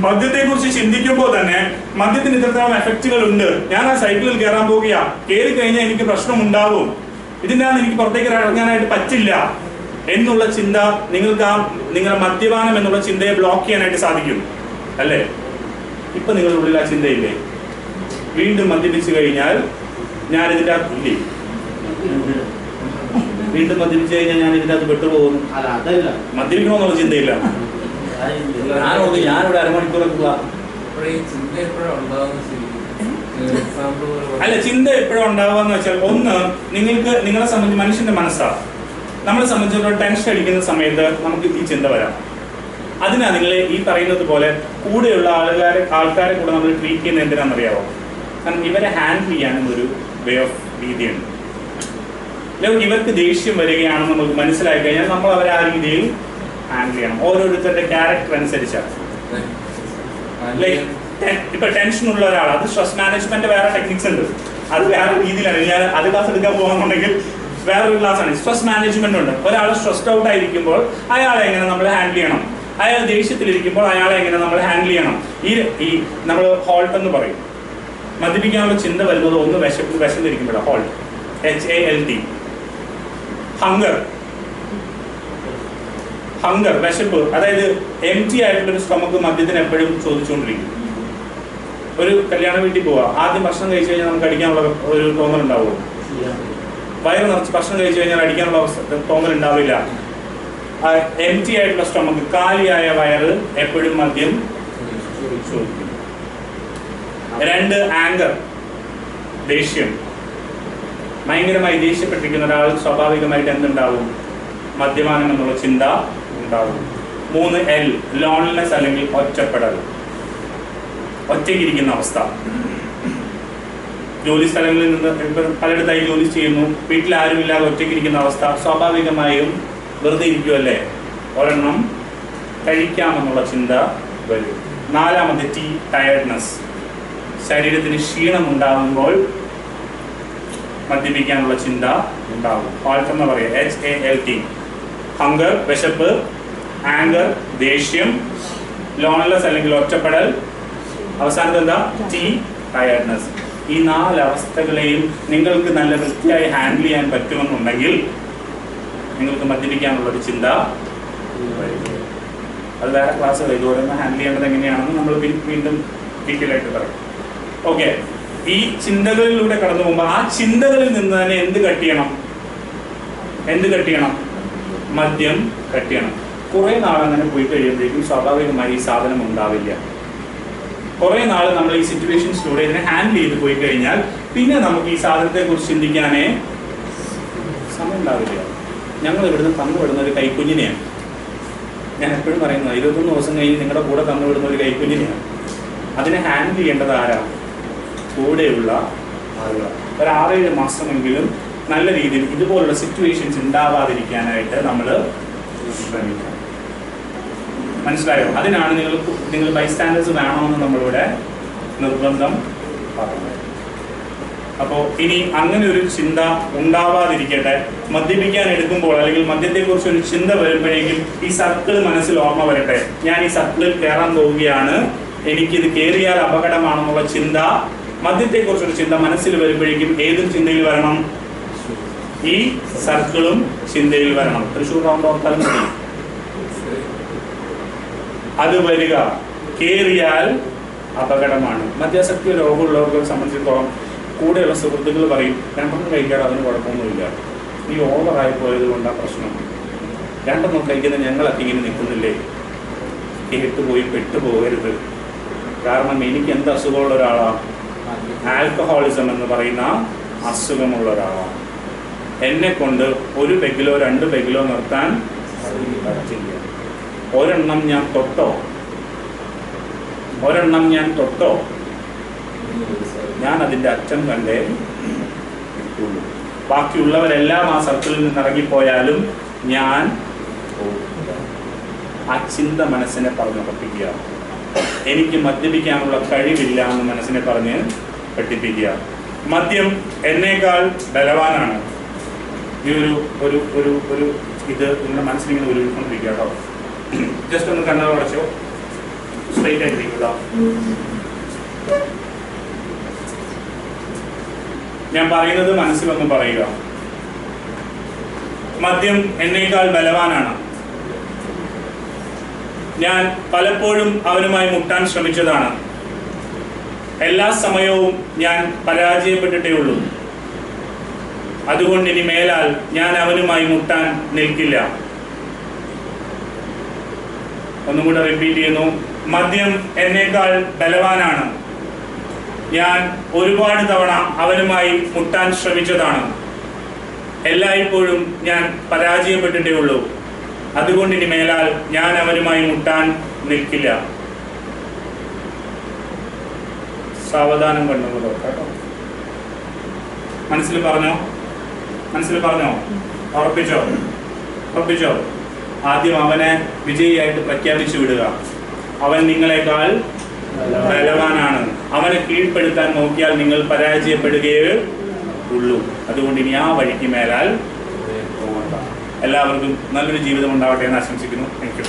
മദ്യത്തെ കുറിച്ച് ചിന്തിക്കുമ്പോൾ തന്നെ മദ്യത്തിന് ഇത്രത്തോളം എഫക്റ്റുകൾ ഉണ്ട്. ഞാൻ ആ സൈക്കിളിൽ കയറാൻ പോവുകയാ, കയറി കഴിഞ്ഞാൽ എനിക്ക് പ്രശ്നം ഉണ്ടാവും, ഇതിൻ്റെ എനിക്ക് പുറത്തേക്ക് ഇറങ്ങാനായിട്ട് പറ്റില്ല എന്നുള്ള ചിന്ത നിങ്ങൾക്ക് നിങ്ങളുടെ മദ്യപാനം എന്നുള്ള ചിന്തയെ ബ്ലോക്ക് ചെയ്യാനായിട്ട് സാധിക്കും അല്ലേ? ഇപ്പൊ നിങ്ങളുടെ ഉള്ളിൽ ആ ചിന്തയില്ലേ? വീണ്ടും മദ്യപിച്ചു കഴിഞ്ഞാൽ ഞാൻ ഇതിൻ്റെ അകത്തില്ലേ? വീണ്ടും മദ്യപിച്ചു കഴിഞ്ഞാൽ ഞാൻ ഇതിൻ്റെ അകത്ത് പെട്ടുപോകുന്നു. മദ്യപിക്കണമെന്നുള്ള ചിന്തയില്ല. ഞാനിവിടെ അരമണിക്കൂറൊക്കെ അല്ല, ചിന്ത എപ്പോഴും ഉണ്ടാവുക വെച്ചാൽ, ഒന്ന് നിങ്ങളെ സംബന്ധിച്ച് മനുഷ്യന്റെ മനസ്സാണ്. നമ്മളെ സംബന്ധിച്ചിടത്തോളം ടെൻഷൻ അടിക്കുന്ന സമയത്ത് നമുക്ക് ഈ ചിന്ത വരാം. അതിനാ നിങ്ങൾ ഈ പറയുന്നത് പോലെ കൂടെയുള്ള ആൾക്കാരെ കൂടെ നമ്മൾ ട്രീറ്റ് ചെയ്യുന്നത് എന്തിനാണെന്നറിയാവോ? കാരണം ഇവരെ ഹാൻഡിൽ ചെയ്യാനും ഒരു വേ ഓഫ് രീതിയുണ്ട്. ഇവർക്ക് ദേഷ്യം വരികയാണെന്ന് നമുക്ക് മനസ്സിലായി കഴിഞ്ഞാൽ നമ്മൾ അവരെ ആ രീതിയിൽ ഹാൻഡിൽ ചെയ്യണം. ഓരോരുത്തരുടെ ക്യാരക്ടർ അനുസരിച്ചാണ്. ഇപ്പൊ ടെൻഷൻ ഉള്ള ഒരാൾ, അത് സ്ട്രെസ് മാനേജ്മെന്റ് വേറെ ടെക്നിക്സ് ഉണ്ട്, അത് വേറെ രീതിയിലാണ്. ഞാൻ അത് ക്ലാസ് എടുക്കാൻ പോകുന്നുണ്ടെങ്കിൽ വേറൊരു ക്ലാസ് ആണ്. സ്ട്രെസ് മാനേജ്മെന്റ് ഉണ്ട്. ഒരാൾ സ്ട്രെസ്ഡ് ഔട്ട് ആയിരിക്കുമ്പോൾ അയാളെ എങ്ങനെ നമ്മൾ ഹാൻഡിൽ ചെയ്യണം, അയാൾ ദേഷ്യത്തിലിരിക്കുമ്പോൾ അയാളെ എങ്ങനെ നമ്മൾ ഹാൻഡിൽ ചെയ്യണം. ഈ നമ്മൾ ഹോൾട്ട് എന്ന് പറയും. മദ്യപിക്കാനുള്ള ചിന്ത വരുന്നത് ഒന്ന് വിശന്നിരിക്കുമ്പോഴാണ് ഹോൾട്ട്, HALT. ഹങ്കർ വിശപ്പ്, അതായത് എംറ്റി ആയിട്ടുള്ളൊരു സ്റ്റൊമക്ക് മദ്യത്തിന് എപ്പോഴും ചോദിച്ചുകൊണ്ടിരിക്കും. ഒരു കല്യാണ വീട്ടിൽ പോവാ, ആദ്യം ഭക്ഷണം കഴിച്ചു കഴിഞ്ഞാൽ നമുക്ക് അടിക്കാനുള്ള ഒരു തോന്നൽ ഉണ്ടാവുമോ? വയറ് നിറച്ച് ഭക്ഷണം കഴിച്ചു കഴിഞ്ഞാൽ അടിക്കാനുള്ള തോന്നൽ ഉണ്ടാവില്ല. എംറ്റി ആയിട്ടുള്ള സ്റ്റൊമക്ക്, കാലിയായ വയറ് എപ്പോഴും മദ്യം ചോദിക്കും. 2 ആങ്കർ, ദേഷ്യം. ഭയങ്കരമായി ദേഷ്യപ്പെട്ടിരിക്കുന്ന ഒരാൾ സ്വാഭാവികമായിട്ട് എന്തുണ്ടാവും? മദ്യപാനം എന്നുള്ള ചിന്ത ഉണ്ടാവും. 3 L, ലോൺലിനെസ് അല്ലെങ്കിൽ ഒറ്റപ്പെടൽ, ഒറ്റയ്ക്കിരിക്കുന്ന അവസ്ഥ. ജോലി സ്ഥലങ്ങളിൽ നിന്ന് പലയിടത്തായി ജോലി ചെയ്യുന്നു, വീട്ടിൽ ആരുമില്ലാതെ ഒറ്റയ്ക്കിരിക്കുന്ന അവസ്ഥ. സ്വാഭാവികമായും വെറുതെ ഇരിക്കുമല്ലേ, ഒരെണ്ണം കഴിക്കാമെന്നുള്ള ചിന്ത വരും. 4ാമത്തെ T, ടയർഡ്നെസ്. ശരീരത്തിന് ക്ഷീണം ഉണ്ടാകുമ്പോൾ മദ്യപിക്കാനുള്ള ചിന്ത ഉണ്ടാകും. ഹോൾട്ട് എന്ന് പറയുക, HALT. ഹങ്കർ, വിശപ്പ്. ആങ്കർ, ദേഷ്യം. ലോൺലെസ് അല്ലെങ്കിൽ ഒറ്റപ്പെടൽ. അവസാനത്തെ എന്താ? T, tiredness. ഈ 4 അവസ്ഥകളെയും നിങ്ങൾക്ക് നല്ല വൃത്തിയായി ഹാൻഡിൽ ചെയ്യാൻ പറ്റുമെന്നുണ്ടെങ്കിൽ നിങ്ങൾക്ക് മദ്യപിക്കാനുള്ളൊരു ചിന്ത വരും. അത് വേറെ ക്ലാസ്സുകൾ, ഇതുപോലെ ഹാൻഡിൽ ചെയ്യേണ്ടത് എങ്ങനെയാണെന്ന് നമ്മൾ വീണ്ടും ഡീറ്റെയിൽ ആയിട്ട് പറയും. ഓക്കെ, ഈ ചിന്തകളിലൂടെ കടന്നു പോകുമ്പോൾ ആ ചിന്തകളിൽ നിന്ന് തന്നെ എന്ത് കട്ട് ചെയ്യണം? മദ്യം കട്ട് ചെയ്യണം. കുറെ നാൾ അങ്ങനെ പോയി കഴിയുമ്പോഴേക്കും സ്വാഭാവികമായി ഈ സാധനം ഉണ്ടാവില്ല. കുറെ നാൾ നമ്മൾ ഈ സിറ്റുവേഷൻസിലൂടെ ഇതിനെ ഹാൻഡിൽ ചെയ്ത് പോയി കഴിഞ്ഞാൽ പിന്നെ നമുക്ക് ഈ സാധനത്തെ കുറിച്ച് ചിന്തിക്കാനേ സമയം ഉണ്ടാവില്ല. ഞങ്ങൾ ഇവിടുന്ന് തന്നുവിടുന്ന ഒരു കൈക്കുഞ്ഞിനെയാണ് ഞാൻ എപ്പോഴും പറയുന്നത്. 21 ദിവസം കഴിഞ്ഞ് നിങ്ങളുടെ കൂടെ തന്നുവിടുന്ന ഒരു കൈക്കുഞ്ഞിനെയാണ്. അതിനെ ഹാൻഡിൽ ചെയ്യേണ്ടത് ആരാ? കൂടെയുള്ള ആളുകൾ. ഒരു 6-7 മാസമെങ്കിലും നല്ല രീതിയിൽ ഇതുപോലുള്ള സിറ്റുവേഷൻസ് ഉണ്ടാവാതിരിക്കാനായിട്ട് നമ്മൾ ശ്രമിക്കണം. മനസ്സിലായോ? അതിനാണ് നിങ്ങൾ ബൈസ്റ്റാൻഡേഴ്സ് വേണമെന്ന് നമ്മളിവിടെ നിർബന്ധം പറയുന്നത്. അപ്പോൾ ഇനി അങ്ങനെ ഒരു ചിന്ത ഉണ്ടാവാതിരിക്കട്ടെ. മദ്യപിക്കാൻ എടുക്കുമ്പോൾ അല്ലെങ്കിൽ മദ്യത്തെക്കുറിച്ച് ഒരു ചിന്ത വരുമ്പോഴേക്കും ഈ സർക്കിൾ മനസ്സിൽ ഓർമ്മ വരട്ടെ. ഞാൻ ഈ സർക്കിളിൽ കയറാൻ പോവുകയാണ്, എനിക്കിത് കയറിയാൽ അപകടമാണെന്നുള്ള ചിന്ത, മദ്യത്തെക്കുറിച്ചൊരു ചിന്ത മനസ്സിൽ വരുമ്പോഴേക്കും ഏതും ചിന്തയിൽ വരണം? ഈ സർക്കിളും ചിന്തയിൽ വരണം. തൃശ്ശൂർ റൗണ്ട് ഓർത്താലും മതി. അത് വരിക, കേറിയാൽ അപകടമാണ്. മദ്യാസക്തി രോഗമുള്ളവർക്ക് സംബന്ധിച്ചിടത്തോളം കൂടെയുള്ള സുഹൃത്തുക്കൾ പറയും, 2 കഴിക്കാതെ അതിന് കുഴപ്പമൊന്നുമില്ല, ഈ ഓവറായി പോയത് കൊണ്ടാണ് പ്രശ്നം. 2 കഴിക്കുന്ന ഞങ്ങളൊക്കെ ഇങ്ങനെ നിൽക്കുന്നില്ലേ? കേട്ടുപോയി പെട്ടുപോകരുത്. കാരണം എനിക്ക് എന്ത് അസുഖമുള്ള ഒരാളാണ്? ആൽക്കഹോളിസം എന്ന് പറയുന്ന അസുഖമുള്ള ഒരാളാണ്. എന്നെ കൊണ്ട് 1 പെഗിലോ 2 പെഗിലോ നിർത്താൻ പറ്റില്ല. ഒരെണ്ണം ഞാൻ തൊട്ടോ ഞാൻ അതിൻ്റെ അറ്റം കണ്ടേ ഉള്ളൂ. ബാക്കിയുള്ളവരെല്ലാം ആ സർക്കിളിൽ നിന്ന് ഇറങ്ങിപ്പോയാലും ഞാൻ ആ ചിന്ത മനസ്സിനെ പറഞ്ഞുറപ്പിക്കുക. എനിക്ക് മദ്യപിക്കാനുള്ള കഴിവില്ല എന്ന് മനസ്സിനെ പറഞ്ഞ് പഠിപ്പിക്കുക. മദ്യം എന്നേക്കാൾ ബലവാനാണ്. ഈ ഒരു ഇത് നിങ്ങളുടെ മനസ്സിലിങ്ങനെ ഉരുവിക്കൊണ്ടിരിക്കുക കേട്ടോ. ജസ്റ്റ് ഒന്ന് കണ്ണു അടച്ചോ, സ്ട്രൈറ്റ് ആയിട്ടിരിക്കുക. ഞാൻ പറയുന്നത് മനസ്സിലൊന്ന് പറയുക. മദ്യം എന്നേക്കാൾ ബലവാനാണ്. ഞാൻ പലപ്പോഴും അവനുമായി മുട്ടാൻ ശ്രമിച്ചതാണ്. എല്ലാ സമയവും ഞാൻ പരാജയപ്പെട്ടിട്ടേ ഉള്ളൂ. അതുകൊണ്ട് ഇനി മേലാൽ ഞാൻ അവനുമായി മുട്ടാൻ നിൽക്കില്ല. ഒന്നും കൂടെ റിപ്പീറ്റ് ചെയ്യുന്നു. മദ്യം എന്നേക്കാൾ ബലവാനാണ്. ഞാൻ ഒരുപാട് തവണ അവനുമായി മുട്ടാൻ ശ്രമിച്ചതാണ്. എല്ലായ്പ്പോഴും ഞാൻ പരാജയപ്പെട്ടിട്ടേ ഉള്ളൂ. അതുകൊണ്ട് ഇനി മേലാൽ ഞാൻ അവനുമായി മുട്ടാൻ നിൽക്കില്ല. സാവധാനം കണ്ടുകൊണ്ടോ കേട്ടോ. മനസ്സിൽ പറഞ്ഞോ? ഉറപ്പിച്ചോ? ആദ്യം അവനെ വിജയിയായിട്ട് പ്രഖ്യാപിച്ചു വിടുക. അവൻ നിങ്ങളെക്കാൾ ബലവാനാണ്. അവനെ കീഴ്പ്പെടുത്താൻ നോക്കിയാൽ നിങ്ങൾ പരാജയപ്പെടുകയേ ഉള്ളൂ. അതുകൊണ്ട് ഇനി ആ വഴിക്ക് മേലാൽ പോകണ്ട. എല്ലാവർക്കും നല്ലൊരു ജീവിതം ഉണ്ടാവട്ടെ എന്ന് ആശംസിക്കുന്നു. Thank you.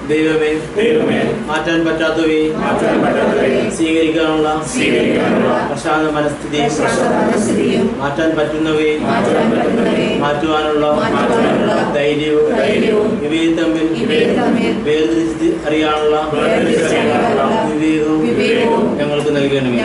ദൈവമേ മാറ്റാൻ പറ്റാത്തവയെ സ്വീകരിക്കാനുള്ള പ്രശാന്ത മനസ്ഥിതിയും മാറ്റാൻ പറ്റുന്നവയെ മാറ്റുവാനുള്ള ധൈര്യവും ഇവയെ തമ്മിൽ വേർതിരിച്ച് അറിയാനുള്ള വിവേകവും ഞങ്ങൾക്ക് നൽകണമേ.